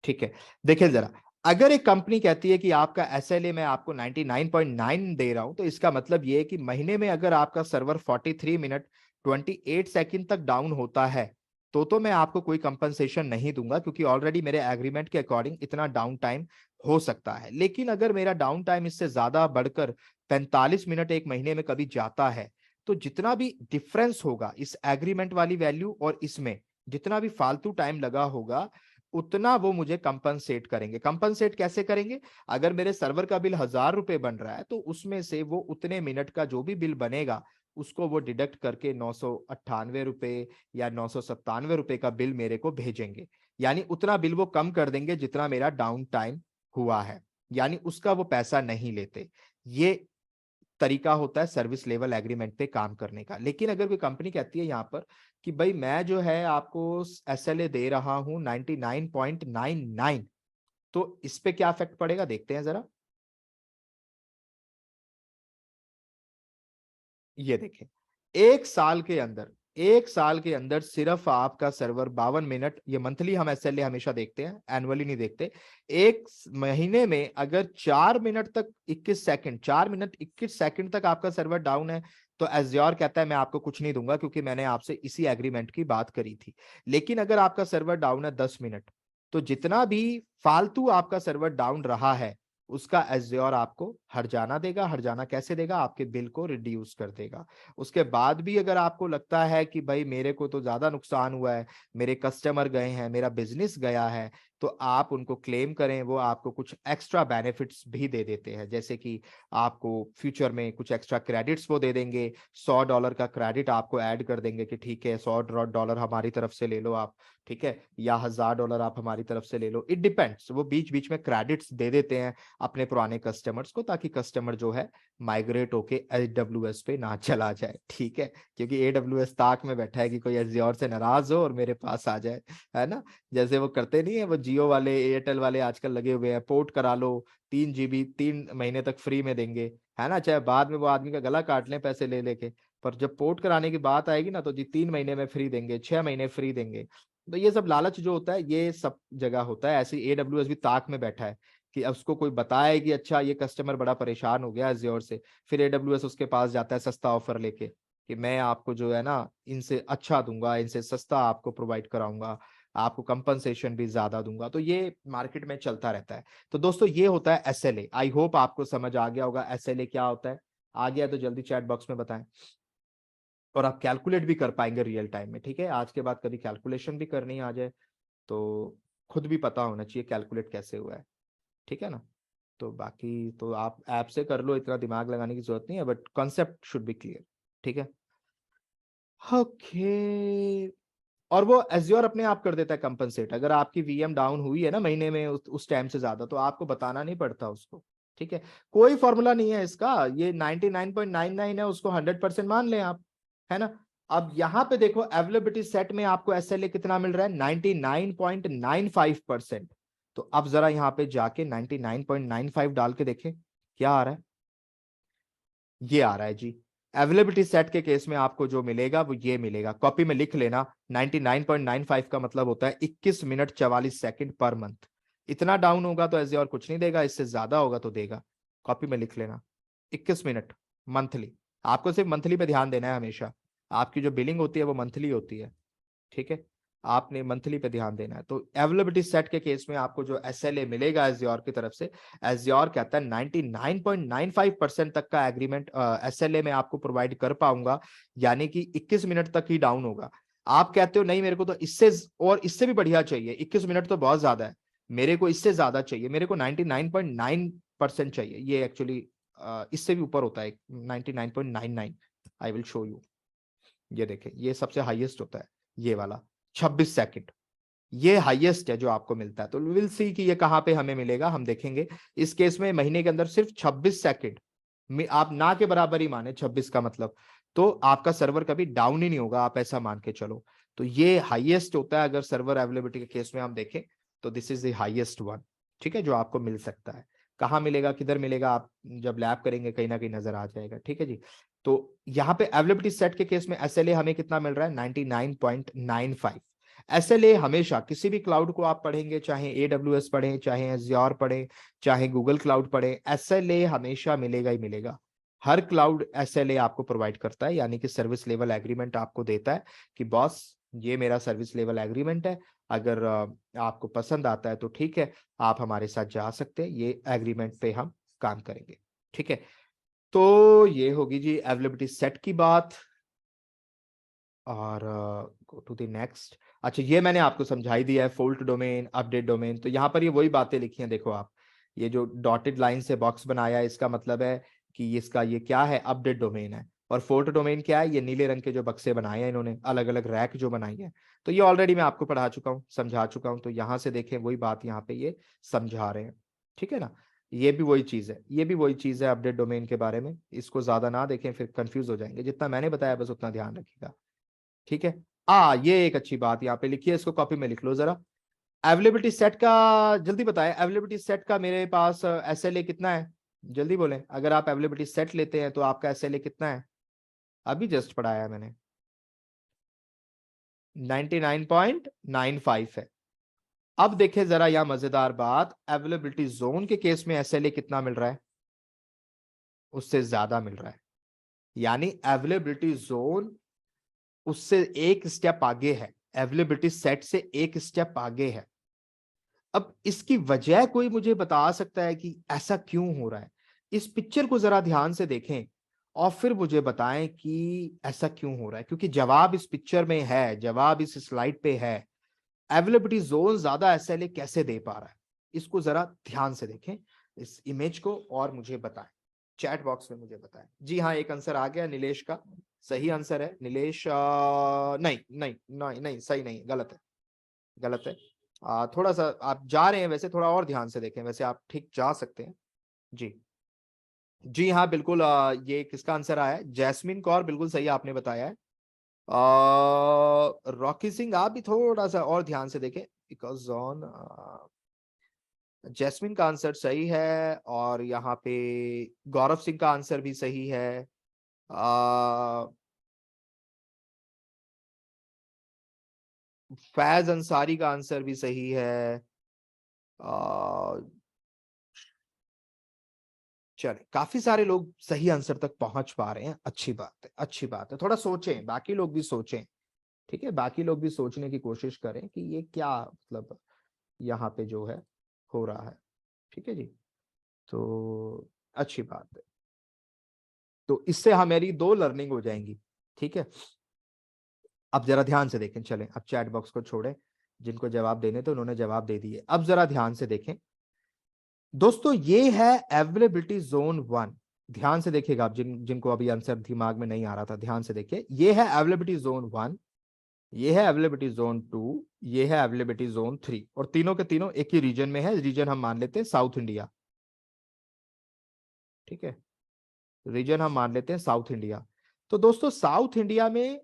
ठीक है। देखिए जरा, अगर एक कंपनी कहती है कि आपका एसएलए मैं आपको 99.9 दे रहा हूं, तो इसका मतलब ये है कि महीने में अगर आपका सर्वर 43 मिनट 28 सेकंड तक डाउन होता है, तो मैं आपको कोई कंपनसेशन नहीं दूंगा, क्योंकि ऑलरेडी मेरे एग्रीमेंट के अकॉर्डिंग इतना डाउन टाइम हो सकता है। लेकिन अगर मेरा डाउन टाइम इससे ज्यादा बढ़कर 45 मिनट एक महीने में कभी जाता है, तो जितना भी डिफरेंस होगा इस एग्रीमेंट वाली वैल्यू और इसमें, जितना भी फालतू टाइम लगा होगा, उतना वो मुझे कंपनसेट करेंगे। कंपनसेट कैसे करेंगे, अगर मेरे सर्वर का बिल 1000 रुपए बन रहा है, तो उसमें से वो उतने मिनट का जो भी बिल बनेगा, उसको वो डिडक्ट करके 998 रुपए या 997 रुपए का बिल मेरे को भेजेंगे। यानी उतना बिल वो कम कर देंगे जितना मेरा डाउन टाइम हुआ है, यानी उसका वो पैसा नहीं लेते। ये तरीका होता है सर्विस लेवल एग्रीमेंट पे काम करने का। लेकिन अगर कोई कंपनी कहती है यहाँ पर कि भाई मैं जो है आपको एसएलए दे रहा हूं 99.99, तो इस पे क्या इफेक्ट पड़ेगा देखते हैं जरा। ये देखें, एक साल के अंदर सिर्फ आपका सर्वर 52 मिनट, ये मंथली हम एसएलए हमेशा देखते हैं, एनुअली नहीं देखते। एक महीने में अगर 4 मिनट तक 21 सेकंड, 4 मिनट 21 सेकंड तक आपका सर्वर डाउन है, तो एज्योर कहता है मैं आपको कुछ नहीं दूंगा क्योंकि मैंने आपसे इसी एग्रीमेंट की बात करी थी। लेकिन अगर आपका सर्वर डाउन है 10 मिनट, तो जितना भी फालतू आपका सर्वर डाउन रहा है उसका एज्योर आपको हर्जाना देगा। हर्जाना कैसे देगा? आपके बिल को रिड्यूस कर देगा। उसके बाद भी अगर आपको लगता है कि भाई मेरे को तो ज्यादा नुकसान हुआ है, मेरे कस्टमर गए हैं, मेरा बिजनेस गया है, तो आप उनको क्लेम करें, वो आपको कुछ एक्स्ट्रा बेनिफिट्स भी दे देते हैं। जैसे कि आपको फ्यूचर में कुछ एक्स्ट्रा क्रेडिट्स वो दे देंगे, $100 का क्रेडिट आपको ऐड कर देंगे कि ठीक है $100 हमारी तरफ से ले लो आप, ठीक है, या $1000 आप हमारी तरफ से ले लो। इट डिपेंड्स, वो बीच बीच में क्रेडिट्स दे देते हैं अपने पुराने कस्टमर्स को, ताकि कस्टमर जो है माइग्रेट होके AWS पे ना चला जाए, ठीक है, क्योंकि AWS ताक में बैठा है कि कोई एज्योर से नाराज हो और मेरे पास आ जाए, है ना। जैसे वो करते नहीं है, वो जियो वाले एयरटेल वाले आजकल लगे हुए हैं, पोर्ट करा लो 3 GB 3 महीने तक फ्री में देंगे, है ना, चाहे बाद में वो आदमी का गला काट लें पैसे ले लेके, पर जब पोर्ट कराने की बात आएगी ना तो जी 3 महीने में फ्री देंगे, 6 महीने फ्री देंगे। तो ये सब लालच जो होता है ये सब जगह होता है। ऐसे AWS भी ताक में बैठा है कि अब उसको कोई बताए कि अच्छा ये कस्टमर बड़ा परेशान हो गया एज्योर से, फिर AWS उसके पास जाता है सस्ता ऑफर लेके कि मैं आपको जो है ना इनसे अच्छा दूंगा, इनसे सस्ता आपको प्रोवाइड कराऊंगा, आपको कंपनसेशन भी ज्यादा दूंगा। तो ये मार्केट में चलता रहता है। तो दोस्तों ये होता है एसएलए। आई होप आपको समझ आ गया होगा एसएलए क्या होता है। आ गया तो जल्दी चैट बॉक्स में बताएं, और आप कैलकुलेट भी कर पाएंगे रियल टाइम में, ठीक है। आज के बाद कभी कैलकुलेशन भी करनी आ जाए तो खुद भी पता होना चाहिए कैलकुलेट कैसे हुआ है, ठीक है ना। तो बाकी तो आप ऐप से कर लो, इतना दिमाग लगाने की जरूरत नहीं है, but concept should be clear, ठीक है। ओके, और वो एज्योर अपने आप कर देता है कंपनसेट। अगर आपकी वीएम डाउन हुई है ना महीने में उस टाइम से ज्यादा, तो आपको बताना नहीं पड़ता उसको, ठीक है। कोई फॉर्मूला नहीं है इसका, ये 99.99 है, उसको 100% मान लें आप, है ना। अब यहां पे देखो अवेलेबिलिटी सेट में आपको एसएलए कितना मिल रहा है? 99.95%। तो अब जरा यहाँ पे जाके 99.95 डाल के देखें क्या आ रहा है। ये आ रहा है जी। अवेलेबिलिटी सेट के केस में आपको जो मिलेगा वो ये मिलेगा, कॉपी में लिख लेना। 99.95 का मतलब होता है 21 मिनट 44 सेकंड पर मंथ। इतना डाउन होगा तो ऐसे और कुछ नहीं देगा, इससे ज्यादा होगा तो देगा। कॉपी में लिख लेना 21 मिनट मंथली। आपको सिर्फ मंथली पे ध्यान देना है हमेशा, आपकी जो बिलिंग होती है वो मंथली होती है, ठीक है। आपने मंथली पे ध्यान देना है। तो अवेलेबिलिटी सेट के केस में आपको जो एसएलए मिलेगा एज्योर की तरफ से, एज्योर कहता है 99.95% तक का एग्रीमेंट एसएलए में आपको प्रोवाइड कर पाऊंगा, यानी कि 21 मिनट तक ही डाउन होगा। आप कहते हो नहीं मेरे को तो इससे और इससे भी बढ़िया चाहिए, 21 मिनट तो बहुत ज्यादा है, मेरे को इससे ज्यादा चाहिए, मेरे को 99.9% चाहिए। ये एक्चुअली इससे भी ऊपर होता है 99.99। I will show you. ये देखें, ये सबसे हाईएस्ट होता है, ये वाला 26 सेकंड, ये हाईएस्ट है जो आपको मिलता है। तो विल सी कि ये कहां पे हमें मिलेगा, हम देखेंगे। इस केस में महीने के अंदर सिर्फ 26 सेकंड में, आप ना के बराबर ही माने 26 का मतलब, तो आपका सर्वर कभी डाउन ही नहीं होगा, आप ऐसा मान के चलो। तो ये हाईएस्ट होता है अगर सर्वर अवेलेबिलिटी के केस में हम देखें, तो this is the highest one, ठीक है, जो आपको मिल सकता है। कहाँ मिलेगा, किधर मिलेगा, आप जब लैब करेंगे कहीं ना कहीं नजर आ जाएगा, ठीक है जी। तो यहाँ पे अवेलेबिलिटी सेट के केस में एसएलए हमें कितना मिल रहा है? 99.95। एसएलए हमेशा किसी भी क्लाउड को आप पढ़ेंगे, चाहे AWS पढ़ें, चाहे एज्योर पढ़ें, चाहे गूगल क्लाउड पढ़ें, एसएलए हमेशा मिलेगा ही मिलेगा। हर क्लाउड एसएलए आपको प्रोवाइड करता है, यानी कि सर्विस लेवल एग्रीमेंट आपको देता है कि बॉस ये मेरा सर्विस लेवल एग्रीमेंट है, अगर आपको पसंद आता है तो ठीक है, आप हमारे साथ जा सकते हैं, ये एग्रीमेंट पे हम काम करेंगे, ठीक है। तो ये होगी जी अवेलेबिलिटी सेट की बात। और गो टू द नेक्स्ट। अच्छा, ये मैंने आपको समझाई दिया है, फोल्ट डोमेन, अपडेट डोमेन। तो यहाँ पर ये वही बातें लिखी हैं, देखो आप, ये जो डॉटेड लाइन से बॉक्स बनाया है इसका मतलब है कि इसका ये क्या है, अपडेट डोमेन है। और फोर्थ डोमेन क्या है, ये नीले रंग के जो बक्से बनाए हैं इन्होंने, अलग अलग रैक जो बनाई है, तो ये ऑलरेडी मैं आपको पढ़ा चुका हूँ, समझा चुका हूँ। तो यहाँ से देखें वही बात यहाँ पे ये समझा रहे हैं, ठीक है ना। ये भी वही चीज है, ये भी वही चीज है अपडेट डोमेन के बारे में। इसको ज्यादा ना देखें फिर कंफ्यूज हो जाएंगे, जितना मैंने बताया बस उतना ध्यान रखिएगा, ठीक है। ये एक अच्छी बात यहाँ पे लिखी है, इसको कॉपी में लिख लो जरा। अवेलेबिलिटी सेट का जल्दी बताएं, अवेलेबिलिटी सेट का मेरे पास एसएलए कितना है, जल्दी बोलें। अगर आप अवेलेबिलिटी सेट लेते हैं तो आपका एसएलए कितना है, अभी जस्ट पढ़ाया मैंने, 99.95 है। अब देखें जरा यहां मजेदार बात, अवेलेबिलिटी जोन के केस में एसएलए कितना मिल रहा है, उससे ज्यादा मिल रहा है। यानी अवेलेबिलिटी जोन उससे एक स्टेप आगे है, अवेलेबिलिटी सेट से एक स्टेप आगे है। अब इसकी वजह कोई मुझे बता सकता है कि ऐसा क्यों हो रहा है? इस पिक्चर को जरा ध्यान से देखें और फिर मुझे बताएं कि ऐसा क्यों हो रहा है, क्योंकि जवाब इस पिक्चर में है, जवाब इस स्लाइड पे है। अवेलेबिलिटी जोन ज्यादा एसएलए कैसे दे पा रहा है, इसको जरा ध्यान से देखें इस इमेज को और मुझे बताएं, चैट बॉक्स में मुझे बताएं। जी हाँ, एक आंसर आ गया नीलेश का, सही आंसर है नीलेश। नहीं नहीं नहीं नहीं, सही नहीं, गलत है, गलत है। थोड़ा सा आप जा रहे हैं वैसे, थोड़ा और ध्यान से देखें, वैसे आप ठीक जा सकते हैं। जी जी हाँ बिल्कुल, ये किसका आंसर आया है, जैस्मिन कौर, बिल्कुल सही आपने बताया है। रॉकी सिंह आप भी थोड़ा सा और ध्यान से देखें, बिकॉज ऑन जैस्मिन का आंसर सही है, और यहाँ पे गौरव सिंह का आंसर भी सही है। फैज अंसारी का आंसर भी सही है। आ, चले, काफी सारे लोग सही आंसर तक पहुंच पा रहे हैं, अच्छी बात है, अच्छी बात है। थोड़ा सोचें, बाकी लोग भी सोचें, ठीक है, बाकी लोग भी सोचने की कोशिश करें कि ये क्या मतलब यहाँ पे जो है हो रहा है, ठीक है जी। तो अच्छी बात है, तो इससे हमारी दो लर्निंग हो जाएंगी, ठीक है। अब जरा ध्यान से देखें, चलें अब चैट बॉक्स को छोड़ें, जिनको जवाब देने तो उन्होंने जवाब दे दिए। अब जरा ध्यान से देखें दोस्तों, ये है अवेलेबिलिटी जोन 1। ध्यान से देखिएगा आप, जिनको अभी आंसर दिमाग में नहीं आ रहा था, ध्यान से देखिए। ये है अवेलेबिलिटी जोन 1, ये है अवेलेबिलिटी जोन 2, ये है अवेलेबिलिटी जोन 3, और तीनों के तीनों एक ही रीजन में है। रीजन हम मान लेते हैं साउथ इंडिया, ठीक है, रीजन हम मान लेते हैं साउथ इंडिया। तो दोस्तों साउथ इंडिया में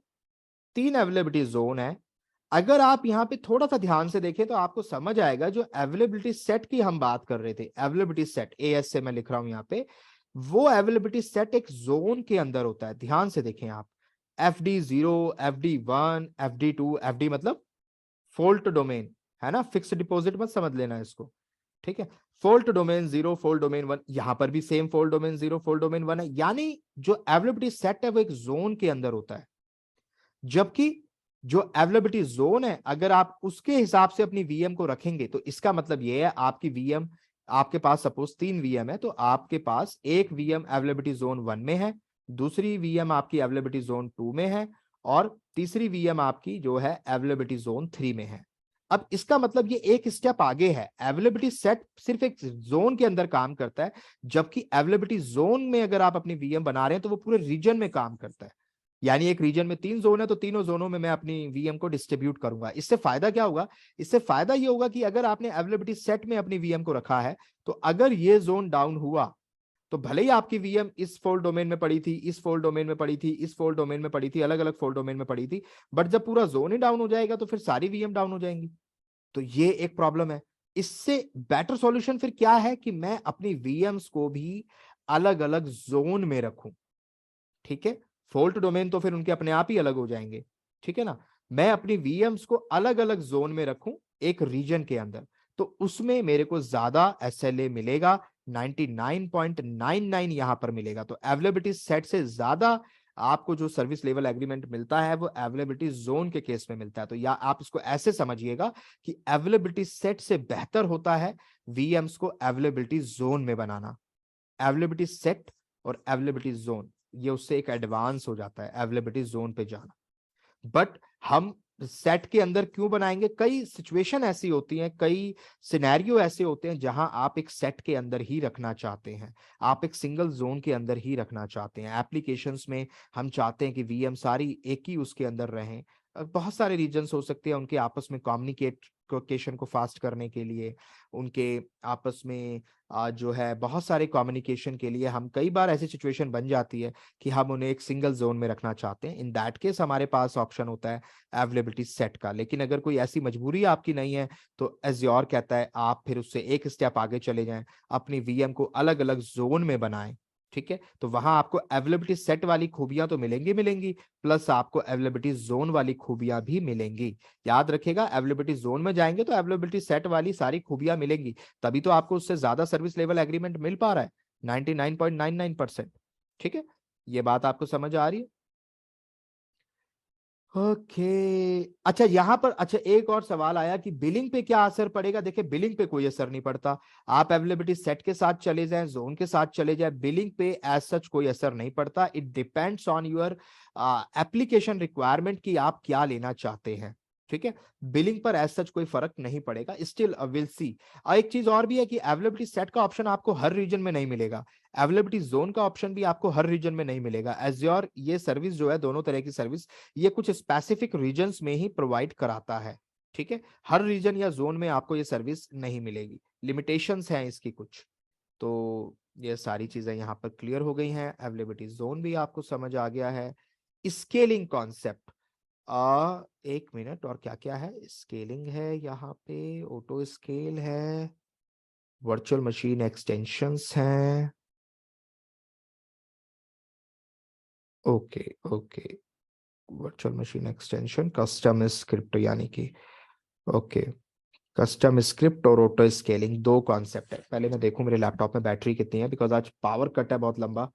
3 अवेलेबिलिटी जोन है। अगर आप यहाँ पे थोड़ा सा ध्यान से देखें तो आपको समझ आएगा, जो अवेलेबिलिटी सेट की हम बात कर रहे थे, अवेलेबिलिटी सेट एएस से मैं लिख रहा हूं यहाँ पे, वो अवेलेबिलिटी सेट एक जोन के अंदर होता है। ध्यान से देखें आप, FD0, FD1, FD2, FD मतलब फोल्ट डोमेन, है ना, फिक्स डिपॉजिट मत समझ लेना इसको, ठीक है। फोल्ट डोमेन 0, फोल्ट डोमेन 1, यहां पर भी same fault domain 0, fault domain 1 है। यानी जो अवेलेबिलिटी सेट है वो एक जोन के अंदर होता है, जबकि जो अवेलेबिलिटी जोन है अगर आप उसके हिसाब से अपनी वीएम को रखेंगे तो इसका मतलब यह है आपकी वीएम, आपके पास सपोज 3 वीएम है, तो आपके पास एक वीएम अवेलेबिलिटी जोन 1 में है, दूसरी वीएम आपकी अवेलेबिलिटी जोन 2 में है, और तीसरी वीएम आपकी जो है अवेलेबिलिटी जोन 3 में है। अब इसका मतलब ये एक स्टेप आगे है, अवेलेबिलिटी सेट सिर्फ एक जोन के अंदर काम करता है, जबकि अवेलेबिलिटी जोन में अगर आप अपनी वीएम बना रहे हैं तो वो पूरे रीजन में काम करता है। यानी एक रीजन में 3 जोन है तो तीनों जोनों में मैं अपनी वीएम को डिस्ट्रीब्यूट करूंगा। इससे फायदा क्या होगा, इससे फायदा ये होगा कि अगर आपने अवेलेबिलिटी सेट में अपनी वीएम को रखा है, तो अगर ये जोन डाउन हुआ तो भले ही आपकी वीएम इस फोल्ड डोमेन में पड़ी थी, इस फोल्ड डोमेन में पड़ी थी, इस फोल्ड डोमेन में पड़ी थी, अलग अलग फोल्ड डोमेन में पड़ी थी, बट जब पूरा जोन ही डाउन हो जाएगा तो फिर सारी वीएम डाउन हो जाएंगी। तो ये एक प्रॉब्लम है। इससे बेटर सॉल्यूशन फिर क्या है कि मैं अपनी वीएम्स को भी अलग अलग जोन में रखूं, ठीक है। फॉल्ट डोमेन तो फिर उनके अपने आप ही अलग हो जाएंगे, ठीक है ना। मैं अपनी वीएम्स को अलग अलग जोन में रखूं एक रीजन के अंदर, तो उसमें मेरे को ज्यादा एसएलए मिलेगा, 99.99 यहां पर मिलेगा। तो अवेलेबिलिटी सेट से ज्यादा आपको जो सर्विस लेवल एग्रीमेंट मिलता है वो अवेलेबिलिटी जोन के केस में मिलता है। तो या आप इसको ऐसे समझिएगा कि अवेलेबिलिटी सेट से बेहतर होता है वीएम्स को अवेलेबिलिटी जोन में बनाना। अवेलेबिलिटी सेट और अवेलेबिलिटी जोन ये उससे एक एडवांस हो जाता है अवेलेबिलिटी जोन पे जाना। बट हम सेट के अंदर क्यों बनाएंगे, कई सिचुएशन ऐसी होती हैं, कई सिनेरियो ऐसे होते हैं जहां आप एक सेट के अंदर ही रखना चाहते हैं, आप एक सिंगल जोन के अंदर ही रखना चाहते हैं। एप्लीकेशंस में हम चाहते हैं कि वीएम सारी एक ही उसके अंदर रहें। बहुत सारे रीजंस हो सकते हैं उनके आपस में कम्युनिकेशन को फास्ट करने के लिए, उनके आपस में जो है बहुत सारे कम्युनिकेशन के लिए हम कई बार ऐसी सिचुएशन बन जाती है कि हम उन्हें एक सिंगल जोन में रखना चाहते हैं। इन दैट केस हमारे पास ऑप्शन होता है अवेलेबिलिटी सेट का। लेकिन अगर कोई ऐसी मजबूरी आपकी नहीं है तो एज्योर कहता है आप फिर उससे एक स्टेप आगे चले जाएं, अपनी वीएम को अलग अलग जोन में बनाएं। ठीक है, तो वहां आपको अवेलेबिलिटी सेट वाली खूबियां तो मिलेंगी मिलेंगी, प्लस आपको अवेलेबिलिटी जोन वाली खूबियां भी मिलेंगी। याद रखेगा, अवेलेबिलिटी जोन में जाएंगे तो अवेलेबिलिटी सेट वाली सारी खूबियां मिलेंगी, तभी तो आपको उससे ज्यादा सर्विस लेवल एग्रीमेंट मिल पा रहा है 99.99%। ठीक है, ये बात आपको समझ आ रही है? ओके। अच्छा, यहां पर अच्छा एक और सवाल आया कि बिलिंग पे क्या असर पड़ेगा। देखिए, बिलिंग पे कोई असर नहीं पड़ता। आप अवेलेबिलिटी सेट के साथ चले जाएं, जोन के साथ चले जाएं, बिलिंग पे एज सच कोई असर नहीं पड़ता। It depends on your application requirement कि आप क्या लेना चाहते हैं। ठीक है, बिलिंग पर एज सच कोई फर्क नहीं पड़ेगा। Still will see. और एक चीज और भी है कि अवेलेबिलिटी सेट का ऑप्शन आपको हर रीजन में नहीं मिलेगा, अवेलेबिलिटी जोन का ऑप्शन भी आपको हर रीजन में नहीं मिलेगा। एज्योर ये सर्विस जो है, दोनों तरह की सर्विस, ये कुछ स्पेसिफिक रीजन्स में ही प्रोवाइड कराता है। ठीक है, हर रीजन या जोन में आपको ये सर्विस नहीं मिलेगी, लिमिटेशंस हैं इसकी कुछ। तो ये सारी चीजें यहाँ पर क्लियर हो गई हैं, अवेलेबिलिटी जोन भी आपको समझ आ गया है। स्केलिंग कॉन्सेप्ट, एक मिनट, और क्या क्या है? स्केलिंग है यहाँ पे, ऑटो स्केल है, वर्चुअल मशीन एक्सटेंशंस हैं। Okay okay, virtual machine extension, custom script यानी कि, ओके, कस्टम स्क्रिप्ट और ऑटो स्केलिंग दो कॉन्सेप्ट है। पहले मैं देखूं मेरे लैपटॉप में बैटरी कितनी है, बिकॉज आज पावर कट है बहुत लंबा,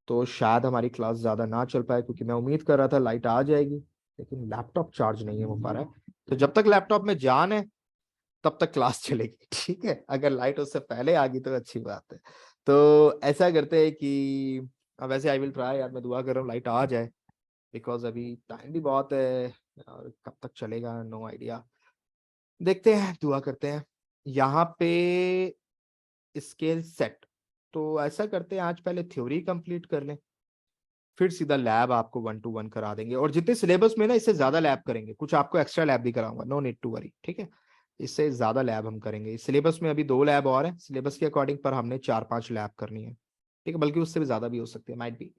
तो शायद हमारी क्लास ज्यादा ना चल पाए, क्योंकि मैं उम्मीद कर रहा था लाइट आ जाएगी, लेकिन लैपटॉप चार्ज नहीं हो पा रहा है। तो जब तक लैपटॉप में जान है तब तक क्लास चलेगी। ठीक है, अगर लाइट उससे पहले आ गई तो अच्छी बात है। तो ऐसा करते हैं कि अब वैसे आई विल ट्राई यार, मैं दुआ कर रहा हूँ लाइट आ जाए, बिकॉज अभी टाइम भी बहुत है और कब तक चलेगा नो आइडिया। देखते हैं, दुआ करते हैं। यहाँ पे स्केल सेट, तो ऐसा करते हैं आज पहले थ्योरी कंप्लीट कर लें, फिर सीधा लैब आपको 1 to 1 करा देंगे। और जितने सिलेबस में ना, इससे ज्यादा लैब करेंगे, कुछ आपको एक्स्ट्रा लैब भी कराऊंगा, नो नीड टू वरी। ठीक है, इससे ज्यादा लैब हम करेंगे। इस सिलेबस में अभी 2 लैब और है, सिलेबस के अकॉर्डिंग पर हमने 4-5 लैब करनी है। ठीक है, बल्कि उससे भी ज्यादा भी हो सकती है, माइट बी।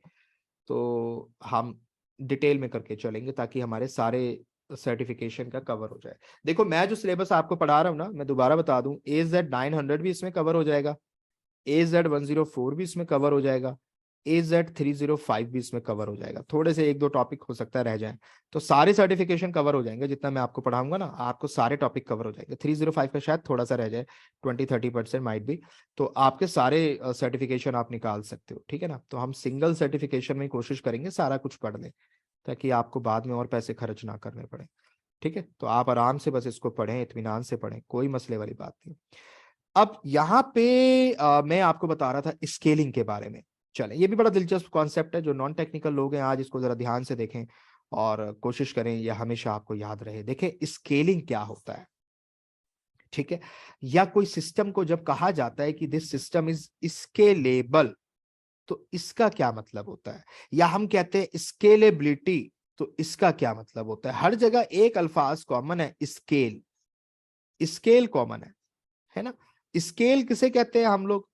तो हम डिटेल में करके चलेंगे ताकि हमारे सारे सर्टिफिकेशन का कवर हो जाए। देखो, मैं जो सिलेबस आपको पढ़ा रहा हूँ ना, मैं दोबारा बता दूं, AZ 900 भी इसमें कवर हो जाएगा, AZ 104 भी इसमें कवर हो जाएगा, AZ 305 भी इसमें कवर हो जाएगा। थोड़े से 1-2 टॉपिक हो सकता है रह जाए, तो सारे सर्टिफिकेशन कवर हो जाएंगे। जितना मैं आपको पढ़ाऊंगा ना, आपको सारे टॉपिक कवर हो जाएंगे। 305 का शायद थोड़ा सा रह जाए, 20-30% माइट भी। तो आपके सारे सर्टिफिकेशन आप निकाल सकते हो। ठीक है ना, तो हम सिंगल सर्टिफिकेशन में कोशिश करेंगे सारा कुछ पढ़ लें, ताकि आपको बाद में और पैसे खर्च ना करने पड़े। ठीक है, तो आप आराम से बस इसको पढ़ें, इत्मीनान से पढ़ें, कोई मसले वाली बात नहीं। अब यहाँ पे मैं आपको बता रहा था स्केलिंग के बारे में। चलें, ये भी बड़ा दिलचस्प कॉन्सेप्ट है, जो नॉन टेक्निकल लोग हैं आज इसको जरा ध्यान से देखें और कोशिश करें यह हमेशा आपको याद रहे। देखें, स्केलिंग क्या होता है। ठीक है, या कोई सिस्टम को जब कहा जाता है कि दिस सिस्टम इज स्केलेबल, तो इसका क्या मतलब होता है। या हम कहते हैं स्केलेबिलिटी, तो इसका क्या मतलब होता है। हर जगह एक अल्फाज कॉमन है, स्केल, स्केल कॉमन है ना। स्केल किसे कहते हैं हम लोग?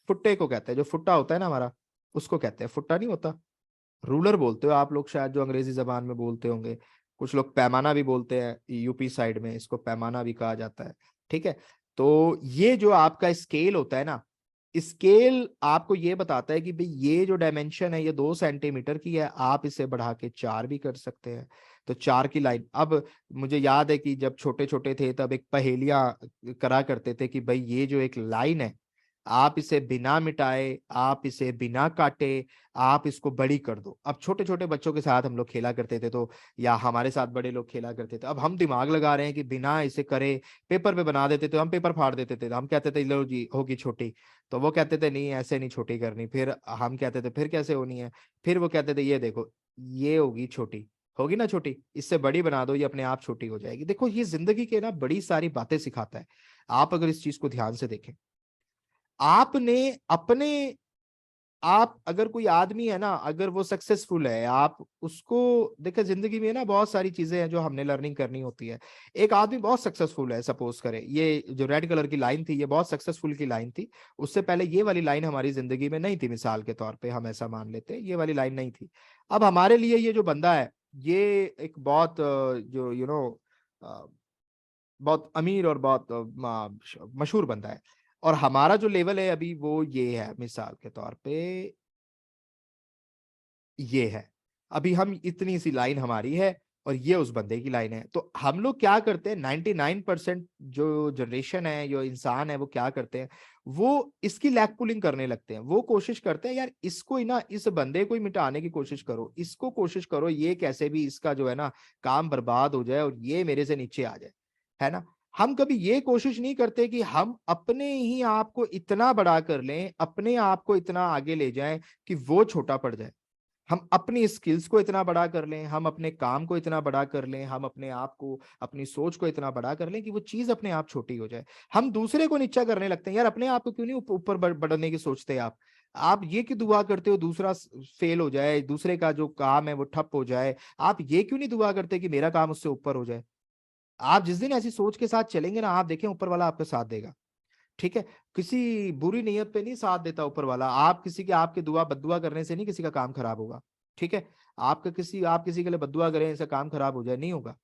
फुट्टे को कहते हैं, जो फुट्टा होता है ना हमारा, उसको कहते हैं। फुट्टा नहीं होता, रूलर बोलते हो आप लोग शायद, जो अंग्रेजी जबान में बोलते होंगे। कुछ लोग पैमाना भी बोलते हैं, यूपी साइड में इसको पैमाना भी कहा जाता है। ठीक है, तो ये जो आपका स्केल होता है ना, स्केल आपको ये बताता है कि भाई ये जो डायमेंशन है ये 2 सेंटीमीटर की है, आप इसे बढ़ा के 4 भी कर सकते हैं। तो 4 की लाइन, अब मुझे याद है कि जब छोटे छोटे थे तब एक पहेलियां करा करते थे कि भाई ये जो एक लाइन है, आप इसे बिना मिटाए, आप इसे बिना काटे, आप इसको बड़ी कर दो। अब छोटे छोटे बच्चों के साथ हम लोग खेला करते थे, तो या हमारे साथ बड़े लोग खेला करते थे। अब हम दिमाग लगा रहे हैं कि बिना इसे करे पेपर पे बना देते थे, हम पेपर फाड़ देते थे। हम कहते थे लो जी होगी छोटी, तो वो कहते थे नहीं ऐसे नहीं छोटी करनी। फिर हम कहते थे फिर कैसे होनी है, फिर वो कहते थे ये देखो ये होगी छोटी, होगी ना छोटी, इससे बड़ी बना दो, ये अपने आप छोटी हो जाएगी। देखो ये जिंदगी के ना बड़ी सारी बातें सिखाता है। आप अगर इस चीज को ध्यान से देखें, आपने अपने, आप अगर कोई आदमी है ना, अगर वो सक्सेसफुल है, आप उसको देखे, जिंदगी में ना बहुत सारी चीजें हैं जो हमने लर्निंग करनी होती है। एक आदमी बहुत सक्सेसफुल है, सपोज करें ये जो रेड कलर की लाइन थी, ये बहुत सक्सेसफुल की लाइन थी। उससे पहले ये वाली लाइन हमारी जिंदगी में नहीं थी, मिसाल के तौर पे हम ऐसा मान लेते हैं, ये वाली लाइन नहीं थी। अब हमारे लिए ये जो बंदा है, ये एक बहुत जो बहुत अमीर और बहुत मशहूर बंदा है। और हमारा जो लेवल है अभी वो ये है, मिसाल के तौर पे ये है। अभी हम इतनी सी लाइन हमारी है और ये उस बंदे की लाइन है। तो हम लोग क्या करते हैं, 99% जो जनरेशन है, जो इंसान है, वो क्या करते हैं, वो इसकी लैग पुलिंग करने लगते हैं। वो कोशिश करते हैं यार इसको ही ना, इस बंदे को ही मिटाने की कोशिश करो, इसको कोशिश करो, ये कैसे भी इसका जो है ना काम बर्बाद हो जाए और ये मेरे से नीचे आ जाए, है ना। हम कभी ये कोशिश नहीं करते कि हम अपने ही आप को इतना बड़ा कर लें, अपने आप को इतना आगे ले जाएं कि वो छोटा पड़ जाए। हम अपनी स्किल्स को इतना बड़ा कर लें, हम अपने काम को इतना बड़ा कर लें, हम अपने आप को, अपनी सोच को इतना बड़ा कर लें कि वो चीज अपने आप छोटी हो जाए। हम दूसरे को नीचा करने लगते हैं। यार अपने आप को क्यों नहीं ऊपर बढ़ने की सोचते आप ये क्यों दुआ करते हो दूसरा फेल हो जाए, दूसरे का जो काम है वो ठप हो जाए। आप ये क्यों नहीं दुआ करते कि मेरा काम उससे ऊपर हो जाए। आप जिस दिन ऐसी सोच के साथ चलेंगे ना, आप देखें ऊपर वाला आपका साथ देगा। ठीक है, किसी बुरी नीयत पे नहीं साथ देता ऊपर वाला। आप किसी के, आपके दुआ बद्दुआ करने से नहीं किसी का काम खराब होगा। ठीक है, आप किसी के लिए बद्दुआ करें, ऐसा काम खराब हो जाए, नहीं होगा।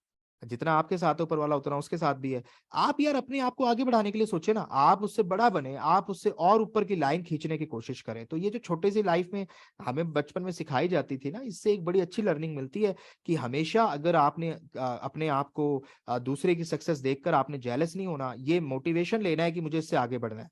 जितना आपके साथ है ऊपर वाला, उतना उसके साथ भी है। आप यार अपने आप को आगे बढ़ाने के लिए सोचे ना, आप उससे बड़ा बने, आप उससे और ऊपर की लाइन खींचने की कोशिश करें। तो ये जो छोटे सी लाइफ में हमें बचपन में सिखाई जाती थी ना, इससे एक बड़ी अच्छी लर्निंग मिलती है कि हमेशा अगर आपने अपने आप को दूसरे की सक्सेस देखकर आपने जेलस नहीं होना, ये मोटिवेशन लेना है कि मुझे इससे आगे बढ़ना है।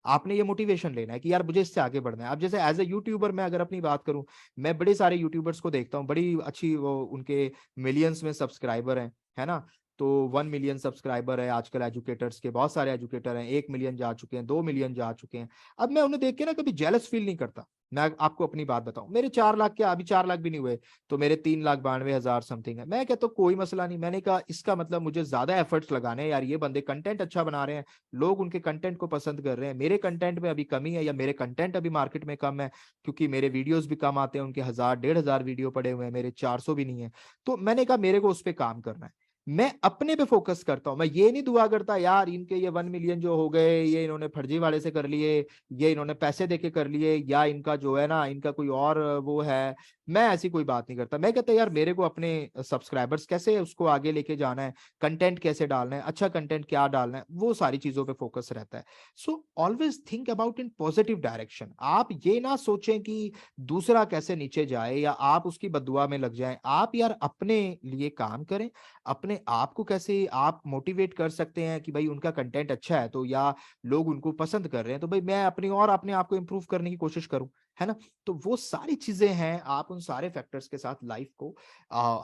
आपने ये मोटिवेशन लेना है कि यार मुझे इससे आगे बढ़ना है। अब जैसे एज ए यूट्यूबर मैं अगर अपनी बात करूं, मैं बड़े सारे यूट्यूबर्स को देखता हूं, बड़ी अच्छी वो उनके मिलियंस में सब्सक्राइबर हैं, है ना। तो 1 मिलियन सब्सक्राइबर है आजकल एजुकेटर्स के, बहुत सारे एजुकेटर हैं, 1 मिलियन जा चुके हैं, 2 मिलियन जा चुके हैं। अब मैं उन्हें देख के ना कभी जेलस फील नहीं करता। मैं आपको अपनी बात बताऊं, मेरे 4 लाख, क्या अभी 4 लाख भी नहीं हुए, तो मेरे 3,92,000 समथिंग है। मैं कहता हूँ कोई मसला नहीं। मैंने कहा इसका मतलब मुझे ज्यादा एफर्ट्स लगाने हैं यार, ये बंदे कंटेंट अच्छा बना रहे हैं, लोग उनके कंटेंट को पसंद कर रहे हैं, मेरे कंटेंट में अभी कमी है या मेरे कंटेंट अभी मार्केट में कम है, क्योंकि मेरे वीडियोस भी कम आते हैं, उनके 1,000 1,500 वीडियो पड़े हुए हैं, मेरे 400 भी नहीं है। तो मैंने कहा मेरे को उस पर काम करना है। मैं अपने पे फोकस करता हूं। मैं ये नहीं दुआ करता यार इनके ये 1 मिलियन जो हो गए, ये इन्होंने फर्जी वाले से कर लिए, ये इन्होंने पैसे देके कर लिए, या इनका जो है ना, इनका कोई और वो है। मैं ऐसी कोई बात नहीं करता। मैं कहता यार मेरे को अपने सब्सक्राइबर्स कैसे उसको आगे लेके जाना है, कंटेंट कैसे डालना है, अच्छा कंटेंट क्या डालना है, वो सारी चीजों पे फोकस रहता है। So always think about in positive direction. आप ये ना सोचें कि दूसरा कैसे नीचे जाए या आप उसकी बददुआ में लग जाएं। आप यार अपने लिए काम करें, अपने आप को कैसे आप मोटिवेट कर सकते हैं कि भाई उनका कंटेंट अच्छा है, तो या लोग उनको पसंद कर रहे हैं, तो भाई मैं अपनी और अपने आप को इम्प्रूव करने की कोशिश करूं, है ना। तो वो सारी चीजें हैं, आप उन सारे फैक्टर्स के साथ लाइफ को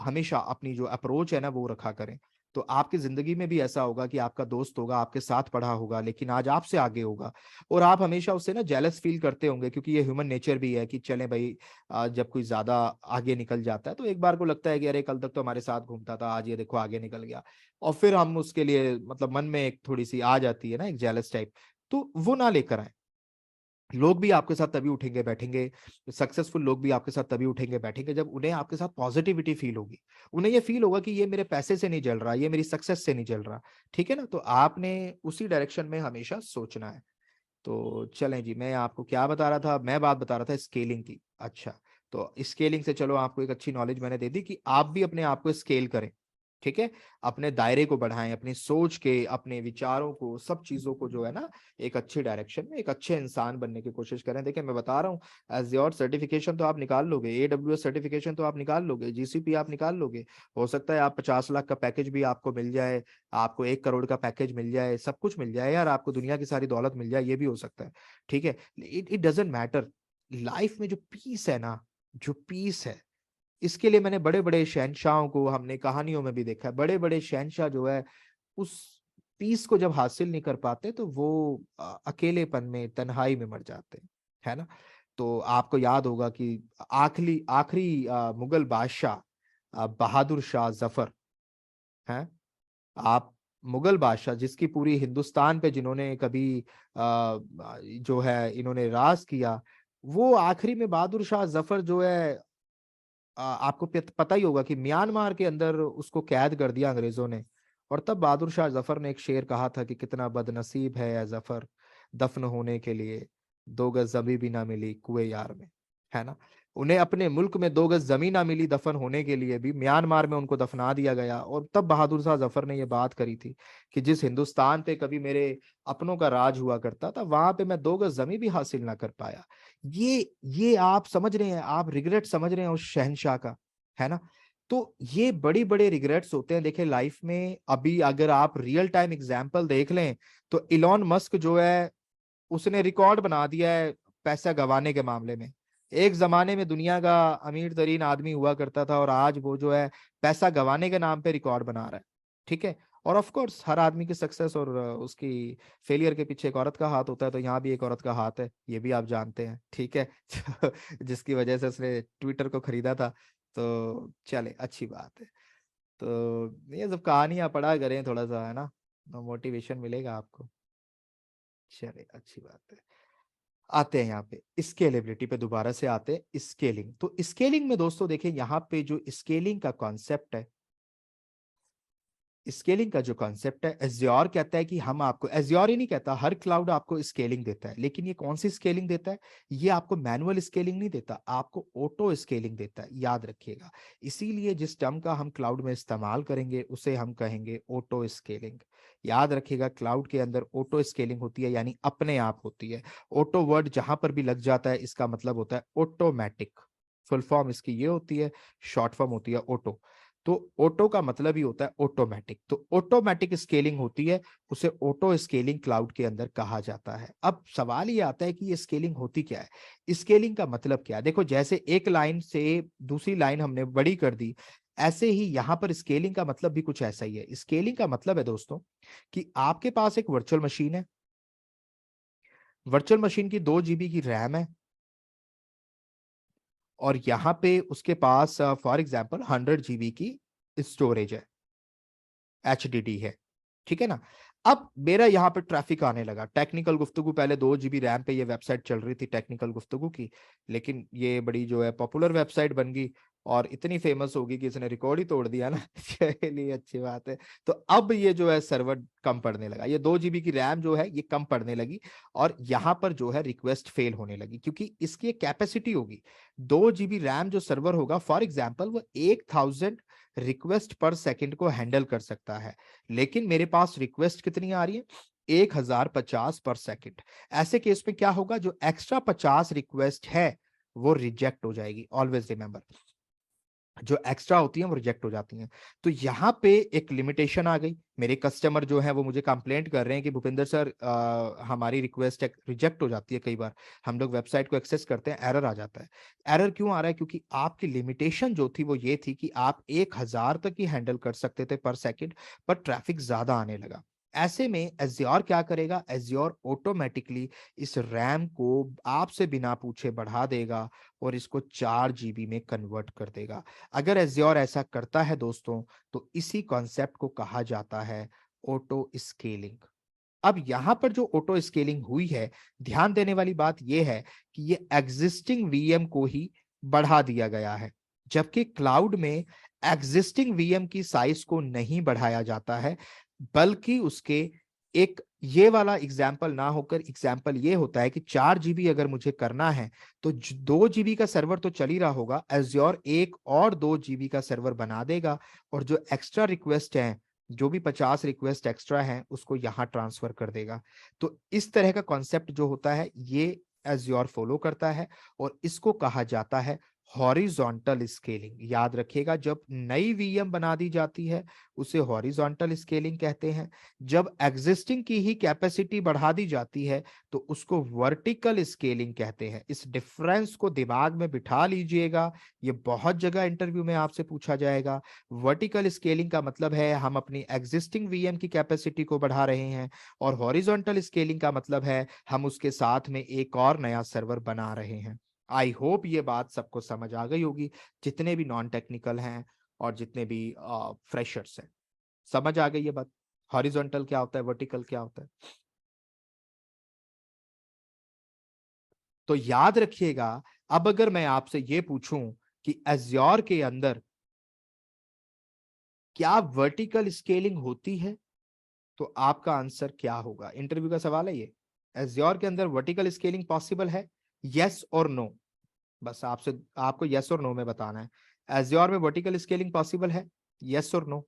हमेशा अपनी जो अप्रोच है ना वो रखा करें। तो आपकी जिंदगी में भी ऐसा होगा कि आपका दोस्त होगा, आपके साथ पढ़ा होगा, लेकिन आज आपसे आगे होगा, और आप हमेशा उससे ना जेलस फील करते होंगे, क्योंकि ये ह्यूमन नेचर भी है कि चले भाई जब कोई ज्यादा आगे निकल जाता है तो एक बार को लगता है कि अरे कल तक तो हमारे साथ घूमता था, आज ये देखो आगे निकल गया। और फिर हम उसके लिए मतलब मन में एक थोड़ी सी आ जाती है ना, एक जेलस टाइप। तो वो ना लेकर आए। लोग भी आपके साथ तभी उठेंगे बैठेंगे, सक्सेसफुल लोग भी आपके साथ तभी उठेंगे बैठेंगे जब उन्हें आपके साथ पॉजिटिविटी फील होगी। उन्हें ये फील होगा कि ये मेरे पैसे से नहीं जल रहा, ये मेरी सक्सेस से नहीं जल रहा। ठीक है ना, तो आपने उसी डायरेक्शन में हमेशा सोचना है। तो चलें जी, मैं आपको क्या बता रहा था, मैं बात बता रहा था स्केलिंग की। अच्छा, तो स्केलिंग से चलो आपको एक अच्छी नॉलेज मैंने दे दी कि आप भी अपने आप को स्केल करें। ठीक है, अपने दायरे को बढ़ाएं, अपनी सोच के, अपने विचारों को, सब चीजों को जो है ना एक अच्छी डायरेक्शन में, एक अच्छे इंसान बनने की कोशिश करें। देखिए मैं बता रहा हूँ, एज योर सर्टिफिकेशन तो आप निकाल लोगे, AWS सर्टिफिकेशन तो आप निकाल लोगे, GCP आप निकाल लोगे। हो सकता है आप 50 लाख का पैकेज भी आपको मिल जाए, आपको 1 करोड़ का पैकेज मिल जाए, सब कुछ मिल जाए यार, आपको दुनिया की सारी दौलत मिल जाए, ये भी हो सकता है। ठीक है, it it doesn't matter. Life में जो पीस है ना, जो पीस है, इसके लिए मैंने बड़े बड़े शहंशाहों को हमने कहानियों में भी देखा है। बड़े बड़े शहंशाह जो है उस पीस को जब हासिल नहीं कर पाते तो वो अकेलेपन में, तन्हाई में मर जाते हैं, है ना। तो आपको याद होगा कि आखिरी आखिरी मुगल बादशाह बहादुर शाह जफर हैं, आप मुगल बादशाह जिसकी पूरी हिंदुस्तान पे जिन्होंने कभी जो है इन्होंने राज किया, वो आखिरी में बहादुर शाह जफर जो है, आपको पता ही होगा कि म्यांमार के अंदर उसको कैद कर दिया अंग्रेजों ने। और तब बहादुर शाह जफर ने एक शेर कहा था कि कितना बदनसीब है या जफर, दफन होने के लिए 2 गज जमी भी ना मिली कुएं यार में, है ना। उन्हें अपने मुल्क में 2 गज जमीन ना मिली दफन होने के लिए, भी म्यांमार में उनको दफना दिया गया। और तब बहादुर शाह जफर ने यह बात करी थी कि जिस हिंदुस्तान पे कभी मेरे अपनों का राज हुआ करता था, वहां पे मैं 2 गज जमी भी हासिल ना कर पाया। ये आप समझ रहे हैं, आप रिग्रेट समझ रहे हैं उस शहंशाह का, है ना। तो ये बड़ी बड़े रिग्रेट्स होते हैं देखिए लाइफ में। अभी अगर आप रियल टाइम एग्जांपल देख लें तो इलॉन मस्क जो है, उसने रिकॉर्ड बना दिया है पैसा गंवाने के मामले में। एक जमाने में दुनिया का अमीर तरीन आदमी हुआ करता था, और आज वो जो है पैसा गंवाने के नाम पे रिकॉर्ड बना रहा है। ठीक है। और ऑफ कोर्स हर आदमी की सक्सेस और उसकी फेलियर के पीछे एक औरत का हाथ होता है, तो यहाँ भी एक औरत का हाथ है, ये भी आप जानते हैं। ठीक है। जिसकी वजह से उसने ट्विटर को खरीदा था। तो चले, अच्छी बात है। तो ये सब कहानियां पढ़ा करें थोड़ा सा, है ना, मोटिवेशन मिलेगा आपको। चले, अच्छी बात है। आते हैं यहाँ पे स्केलेबिलिटी पे, दोबारा से आते हैं स्केलिंग। तो स्केलिंग में दोस्तों देखिए, यहाँ पे जो स्केलिंग का कॉन्सेप्ट है, स्केलिंग का जो कॉन्सेप्ट है, एज्योर कहता है कि हम आपको, एज्योर ही नहीं कहता, हर क्लाउड आपको स्केलिंग देता है। लेकिन ये कौन सी स्केलिंग देता है? ये आपको मैनुअल स्केलिंग नहीं देता, आपको ऑटो स्केलिंग देता है, याद रखिएगा। इसीलिए जिस टर्म का हम क्लाउड में इस्तेमाल करेंगे उसे हम कहेंगे ऑटो स्केलिंग। याद रखिएगा, क्लाउड के अंदर ऑटो स्केलिंग होती है, यानी अपने आप होती है। ऑटो वर्ड जहां पर भी लग जाता है, इसका मतलब होता है ऑटोमेटिक। फुल फॉर्म इसकी ये होती है, शॉर्ट फॉर्म होती है ऑटो। तो ऑटो का मतलब ही होता है ऑटोमेटिक। तो ऑटोमेटिक स्केलिंग होती है, उसे ऑटो स्केलिंग क्लाउड के अंदर कहा जाता है। अब सवाल ये आता है कि ये स्केलिंग होती क्या है, स्केलिंग का मतलब क्या है। देखो, जैसे एक लाइन से दूसरी लाइन हमने बड़ी कर दी, ऐसे ही यहां पर स्केलिंग का मतलब भी कुछ ऐसा ही है। स्केलिंग का मतलब है दोस्तों कि आपके पास एक वर्चुअल मशीन है, वर्चुअल मशीन की 2 GB की रैम है, और यहाँ पे उसके पास फॉर एग्जाम्पल 100 GB की स्टोरेज है, HDD है। ठीक है ना। अब मेरा यहाँ पे ट्रैफिक आने लगा, टेक्निकल गुफ्तगू, पहले 2 GB रैम पे ये वेबसाइट चल रही थी टेक्निकल गुफ्तगू की, लेकिन ये बड़ी जो है पॉपुलर वेबसाइट बन गई और इतनी फेमस होगी कि इसने रिकॉर्ड ही तोड़ दिया ना। चलिए, अच्छी बात है। तो अब ये जो है सर्वर कम पड़ने लगा, ये 2 GB की रैम जो है ये कम पड़ने लगी, और यहाँ पर जो है रिक्वेस्ट फेल होने लगी, क्योंकि इसकी एक कैपेसिटी होगी। 2 GB रैम जो सर्वर होगा, फॉर एग्जाम्पल, वो 1000 रिक्वेस्ट पर सेकंड को हैंडल कर सकता है। लेकिन मेरे पास रिक्वेस्ट कितनी आ रही है? 1050 पर सेकंड। ऐसे केस में क्या होगा, जो एक्स्ट्रा 50 रिक्वेस्ट है वो रिजेक्ट हो जाएगी। ऑलवेज रिमेंबर, जो एक्स्ट्रा होती हैं वो रिजेक्ट हो जाती हैं। तो यहाँ पे एक लिमिटेशन आ गई। मेरे कस्टमर जो है वो मुझे कंप्लेंट कर रहे हैं कि भूपिंदर सर, हमारी रिक्वेस्ट रिजेक्ट हो जाती है, कई बार हम लोग वेबसाइट को एक्सेस करते हैं, एरर आ जाता है। एरर क्यों आ रहा है? क्योंकि आपकी लिमिटेशन जो थी वो ये थी कि आप 1000 तक ही हैंडल कर सकते थे पर सेकंड, पर ट्रैफिक ज्यादा आने लगा। ऐसे में एज्योर क्या करेगा, एज्योर ऑटोमेटिकली इस रैम को आपसे बिना पूछे बढ़ा देगा और इसको 4 GB में कन्वर्ट कर देगा। अगर एज्योर ऐसा करता है दोस्तों, तो इसी कॉन्सेप्ट को कहा जाता है ऑटो स्केलिंग। अब यहां पर जो ऑटो स्केलिंग हुई है, ध्यान देने वाली बात यह है कि ये एग्जिस्टिंग वीएम को ही बढ़ा दिया गया है, जबकि क्लाउड में एग्जिस्टिंग वीएम की साइज को नहीं बढ़ाया जाता है, बल्कि उसके एक ये वाला एग्जाम्पल ना होकर एग्जाम्पल ये होता है कि 4 GB अगर मुझे करना है तो 2 GB का सर्वर तो चल ही रहा होगा, एज्योर एक और 2 GB का सर्वर बना देगा, और जो एक्स्ट्रा रिक्वेस्ट है, जो भी 50 रिक्वेस्ट एक्स्ट्रा है, उसको यहां ट्रांसफर कर देगा। तो इस तरह का कॉन्सेप्ट जो होता है ये एज्योर फॉलो करता है, और इसको कहा जाता है हॉरिजॉन्टल स्केलिंग। याद रखिएगा, जब नई वीएम बना दी जाती है उसे हॉरिजॉन्टल स्केलिंग कहते हैं। जब एग्जिस्टिंग की ही कैपेसिटी बढ़ा दी जाती है तो उसको वर्टिकल स्केलिंग कहते हैं। इस डिफरेंस को दिमाग में बिठा लीजिएगा, ये बहुत जगह इंटरव्यू में आपसे पूछा जाएगा। वर्टिकल स्केलिंग का मतलब है हम अपनी एग्जिस्टिंग वीएम की कैपेसिटी को बढ़ा रहे हैं, और हॉरिजॉन्टल स्केलिंग का मतलब है हम उसके साथ में एक और नया सर्वर बना रहे हैं। आई होप ये बात सबको समझ आ गई होगी, जितने भी नॉन टेक्निकल हैं और जितने भी फ्रेशर्स हैं। समझ आ गई ये बात? हॉरिजॉन्टल क्या होता है, वर्टिकल क्या होता है? तो याद रखिएगा, अब अगर मैं आपसे ये पूछूं कि एज्योर के अंदर क्या वर्टिकल स्केलिंग होती है, तो आपका आंसर क्या होगा? इंटरव्यू का सवाल है ये। एज्योर के अंदर वर्टिकल स्केलिंग पॉसिबल है, यस और नो? बस आपसे आपको यस और नो में बताना है। एज्योर में वर्टिकल स्केलिंग पॉसिबल है, यस और नो?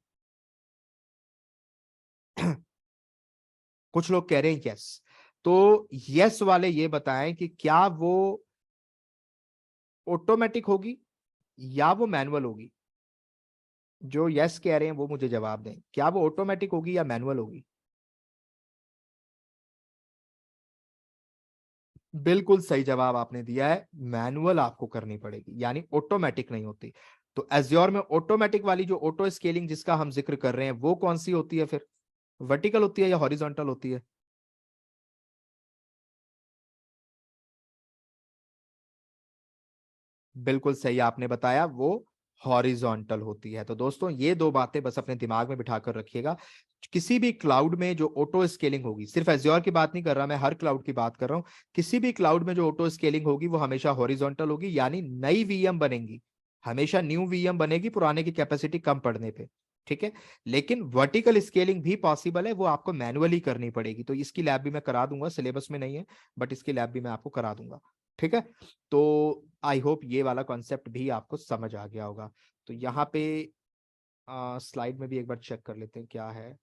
कुछ लोग कह रहे हैं यस। तो यस वाले ये बताएं कि क्या वो ऑटोमेटिक होगी या वो मैनुअल होगी? जो यस कह रहे हैं वो मुझे जवाब दें, क्या वो ऑटोमेटिक होगी या मैनुअल होगी? बिल्कुल सही जवाब आपने दिया है, मैनुअल आपको करनी पड़ेगी, यानी ऑटोमेटिक नहीं होती। तो एज्योर में ऑटोमेटिक वाली जो ऑटो स्केलिंग जिसका हम जिक्र कर रहे हैं वो कौन सी होती है फिर? वर्टिकल होती है या हॉरिजॉन्टल होती है? बिल्कुल सही आपने बताया, वो हॉरिजॉन्टल होती है। तो दोस्तों ये दो बातें बस अपने दिमाग में बिठाकर रखिएगा। किसी भी क्लाउड में जो ऑटो स्केलिंग होगी, सिर्फ एज्योर की बात नहीं कर रहा मैं, हर क्लाउड की बात कर रहा हूं, किसी भी क्लाउड में जो ऑटो स्केलिंग होगी वो हमेशा हॉरिजॉन्टल होगी, यानी नई वीएम बनेगी, हमेशा न्यू वीएम बनेगी पुराने की कैपेसिटी कम पड़ने पे। ठीक है। लेकिन वर्टिकल स्केलिंग भी पॉसिबल है, वो आपको मैनुअली करनी पड़ेगी। तो इसकी लैब भी मैं करा दूंगा, सिलेबस में नहीं है बट इसकी लैब भी मैं आपको करा दूंगा। ठीक है। तो आई होप ये वाला कॉन्सेप्ट भी आपको समझ आ गया होगा। तो यहाँ पे स्लाइड में भी एक बार चेक कर लेते हैं क्या है।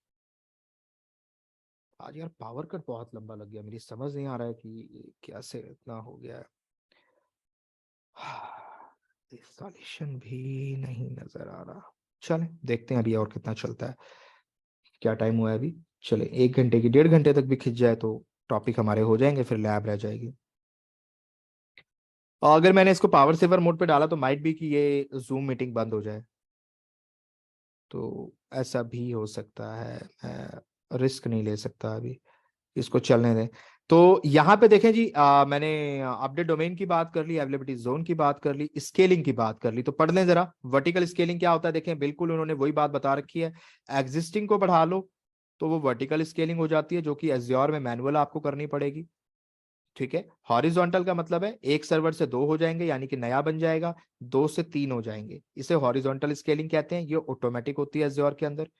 आज यार पावर कट बहुत लंबा लग गया, मेरी समझ नहीं आ रहा है कि कैसे इतना हो गया है। इंस्टॉलेशन भी नहीं नजर आ रहा। चले देखते हैं अभी और कितना चलता है। क्या टाइम हुआ है अभी? चले 1 घंटे की, 1.5 घंटे तक भी खिंच जाए तो टॉपिक हमारे हो जाएंगे, फिर लैब रह जाएगी। और अगर मैंने इसको पावर सेवर मोड पे डाला तो माइट भी कि ये जूम मीटिंग बंद हो जाए, तो ऐसा भी हो सकता है। मैं रिस्क नहीं ले सकता अभी, इसको चलने दें। तो यहाँ पे देखें जी, मैंने अपडेट डोमेन की बात कर ली, अवेलेबिलिटी जोन की बात कर ली, स्केलिंग की बात कर ली। तो पढ़ लें जरा, वर्टिकल स्केलिंग क्या होता है। देखें बिल्कुल उन्होंने वही बात बता रखी है, एग्जिस्टिंग को बढ़ा लो तो वो वर्टिकल स्केलिंग हो जाती है, जो कि एज्योर में मैनुअल आपको करनी पड़ेगी। ठीक है। हॉरिजॉन्टल का मतलब है एक सर्वर से दो हो जाएंगे, यानी कि नया बन जाएगा, दो से तीन हो जाएंगे, इसे हॉरिजॉन्टल स्केलिंग कहते हैं। ये ऑटोमेटिक होती है एज्योर के अंदर।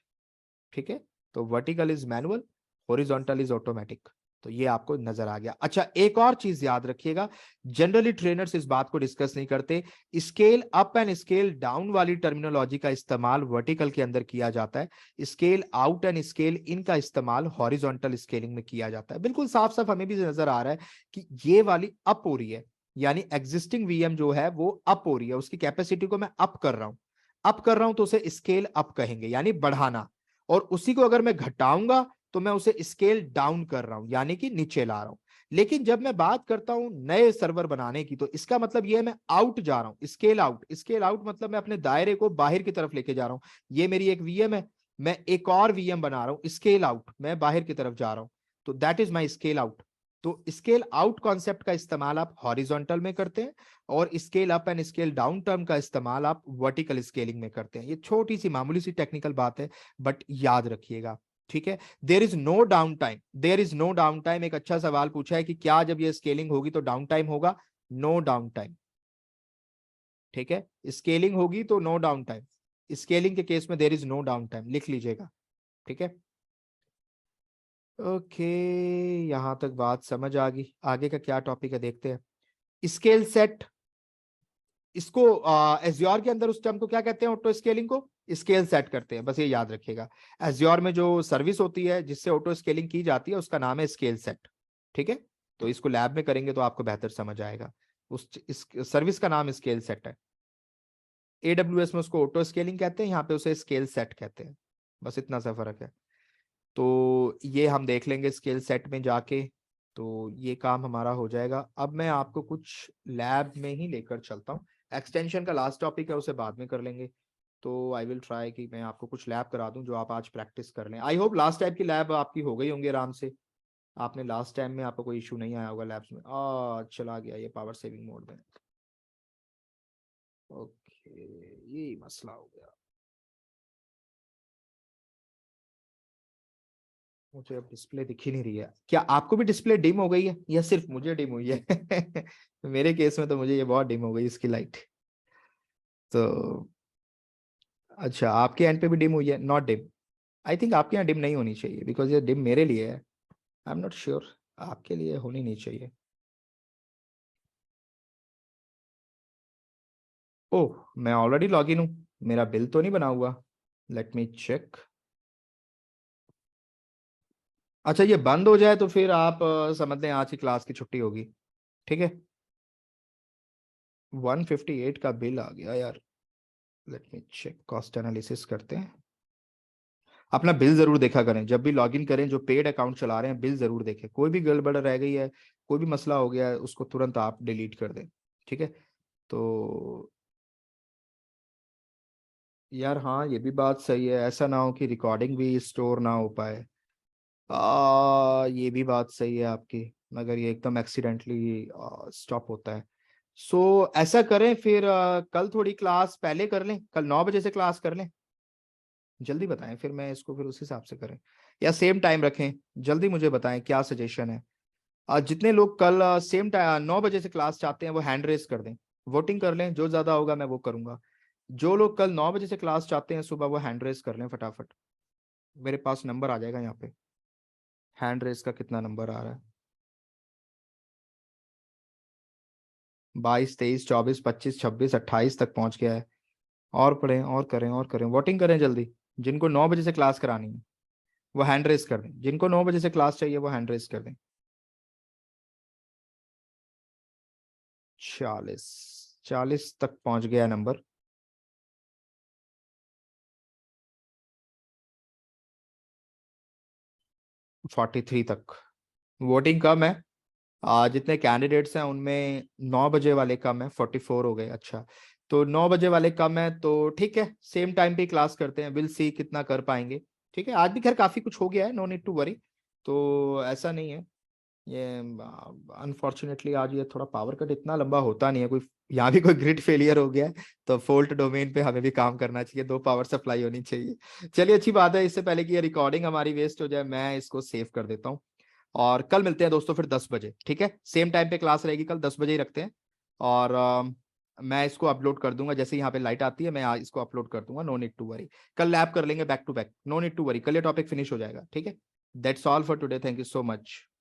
ठीक है। तो vertical is manual, horizontal is automatic. तो ये आपको नजर आ गया। अच्छा, एक और चीज याद रखिएगा, जनरली ट्रेनर्स इस बात को डिस्कस नहीं करते, scale up and scale down वाली टर्मिनोलॉजी का इस्तेमाल वर्टिकल के अंदर किया जाता है, scale out and scale in का इस्तेमाल हॉरिजॉन्टल स्केलिंग में किया जाता है। बिल्कुल साफ साफ हमें भी नजर आ रहा है कि ये वाली अप हो रही है, यानी एग्जिस्टिंग वीएम जो है वो अप हो रही है, उसकी कैपेसिटी को मैं अप कर रहा हूं। अप कर रहा हूं तो उसे स्केल अप कहेंगे, यानी बढ़ाना। और उसी को अगर मैं घटाऊंगा तो मैं उसे स्केल डाउन कर रहा हूं, यानी कि नीचे ला रहा हूं। लेकिन जब मैं बात करता हूं नए सर्वर बनाने की, तो इसका मतलब यह है मैं आउट जा रहा हूं, स्केल आउट। स्केल आउट मतलब मैं अपने दायरे को बाहर की तरफ लेके जा रहा हूं। ये मेरी एक वीएम है, मैं एक और वीएम बना रहा हूं, स्केल आउट, मैं बाहर की तरफ जा रहा हूं। तो that is my scale out. तो स्केल आउट कॉन्सेप्ट का इस्तेमाल आप हॉरिजॉन्टल में करते हैं, और scale up and scale down term का इस्तेमाल आप वर्टिकल स्केलिंग में करते हैं। ये छोटी सी मामूली सी टेक्निकल बात है, बट याद रखिएगा। ठीक है। There is no down time, there is no down time. एक अच्छा सवाल पूछा है कि क्या जब ये स्केलिंग होगी तो डाउन टाइम होगा? No down time. ठीक है। स्केलिंग होगी तो नो डाउन टाइम, स्केलिंग के केस में there is no down time, लिख लीजिएगा। ठीक है। ओके, यहां तक बात समझ आ गई। आगे का क्या टॉपिक है देखते हैं। स्केल सेट, इसको एज्योर के अंदर उस टर्म को क्या कहते हैं, ऑटो स्केलिंग को स्केल सेट करते हैं, बस ये याद रखिएगा। एज्योर में जो सर्विस होती है जिससे ऑटो स्केलिंग की जाती है उसका नाम है स्केल सेट। ठीक है। तो इसको लैब में करेंगे तो आपको बेहतर समझ आएगा। उस इस सर्विस का नाम स्केल सेट है। एडब्ल्यूएस में उसको ऑटो स्केलिंग कहते हैं, यहाँ पे उसे स्केल सेट कहते हैं। बस इतना सा फर्क है। तो ये हम देख लेंगे स्केल सेट में जाके, तो ये काम हमारा हो जाएगा। अब मैं आपको कुछ लैब में ही लेकर चलता हूँ। एक्सटेंशन का लास्ट टॉपिक है, उसे बाद में कर लेंगे। तो आई विल ट्राई कि मैं आपको कुछ लैब करा दूं जो आप आज प्रैक्टिस कर लें। आई होप लास्ट टाइम की लैब आपकी हो गई होंगी आराम से। आपने लास्ट टाइम में आपको कोई इशू नहीं आया होगा लैब्स में। चला गया ये पावर सेविंग मोड में। ओके, यही मसला हो गया। मुझे अब डिस्प्ले दिख ही नहीं रही है। क्या आपको भी डिस्प्ले डिम हो गई है या सिर्फ मुझे डिम हुई है? मेरे केस में तो मुझे ये बहुत डिम हो गई इसकी लाइट। तो अच्छा, आपके एंड पे भी डिम हुई है? Not dim. आई थिंक आपके यहाँ डिम नहीं होनी चाहिए, बिकॉज ये डिम मेरे लिए है। आई एम नॉट श्योर, आपके लिए होनी नहीं चाहिए। ओह, मैं ऑलरेडी लॉग इन हूँ, मेरा बिल तो नहीं बना हुआ। Let me check. अच्छा, ये बंद हो जाए तो फिर आप समझ लें आज की क्लास की छुट्टी होगी। ठीक है। 158 का बिल आ गया यार। Let me check, cost analysis करते हैं। अपना बिल जरूर देखा करें जब भी लॉगिन करें, जो पेड अकाउंट चला रहे हैं बिल जरूर देखें, कोई भी गड़बड़ रह गई है, कोई भी मसला हो गया है, उसको तुरंत आप डिलीट कर दें। ठीक है। तो यार हाँ, ये भी बात सही है, ऐसा ना हो कि रिकॉर्डिंग भी स्टोर ना हो पाए। ये भी बात सही है आपकी, मगर ये एकदम एक्सीडेंटली स्टॉप होता है। सो ऐसा करें फिर, कल थोड़ी क्लास पहले कर लें, कल 9 बजे से क्लास कर लें। जल्दी बताएं फिर मैं इसको फिर उस हिसाब से करें, या सेम टाइम रखें। जल्दी मुझे बताएं क्या सजेशन है। जितने लोग कल सेम टाइम 9 बजे से क्लास चाहते हैं वो हैंड रेस कर दें। वोटिंग कर लें, जो ज्यादा होगा मैं वो करूंगा। जो लोग कल 9 बजे से क्लास चाहते हैं सुबह, वो हैंड रेस कर लें फटाफट। मेरे पास नंबर आ जाएगा यहाँ पे। हैंड रेस का कितना नंबर आ रहा है? 22, 23, 24, 25, 28 तक पहुंच गया है। और पढ़ें और करें और करें, वोटिंग करें जल्दी। जिनको 9 बजे से क्लास करानी है वो हैंड रेस कर दें, जिनको 9 बजे से क्लास चाहिए वो हैंड रेस कर दें। 40 तक पहुंच गया नंबर। 43 तक। वोटिंग कम है। जितने कैंडिडेट्स हैं उनमें 9 बजे वाले कम है, 44 हो गए। अच्छा, तो 9 बजे वाले कम है तो ठीक है, सेम टाइम पे क्लास करते हैं, विल सी कितना कर पाएंगे। ठीक है, आज भी खैर काफी कुछ हो गया है, नो नीड टू वरी। तो ऐसा नहीं है। ये अनफॉर्चुनेटली आज ये थोड़ा पावर कट इतना लंबा होता नहीं है, कोई यहाँ भी कोई ग्रिड फेलियर हो गया है। तो फॉल्ट डोमेन पे हमें भी काम करना चाहिए, 2 पावर सप्लाई होनी चाहिए। चलिए, अच्छी बात है। इससे पहले कि ये रिकॉर्डिंग हमारी वेस्ट हो जाए, मैं इसको सेव कर देता हूँ। और कल मिलते हैं दोस्तों फिर 10 बजे, ठीक है? सेम टाइम पे क्लास रहेगी कल, 10 बजे ही रखते हैं। और मैं इसको अपलोड कर दूंगा, जैसे यहाँ पे लाइट आती है मैं इसको अपलोड कर दूंगा, नो नीड टू वरी। कल लैब कर लेंगे back to back, no need to worry, कल ये टॉपिक फिनिश हो जाएगा। ठीक है। That's all for today, thank you so much.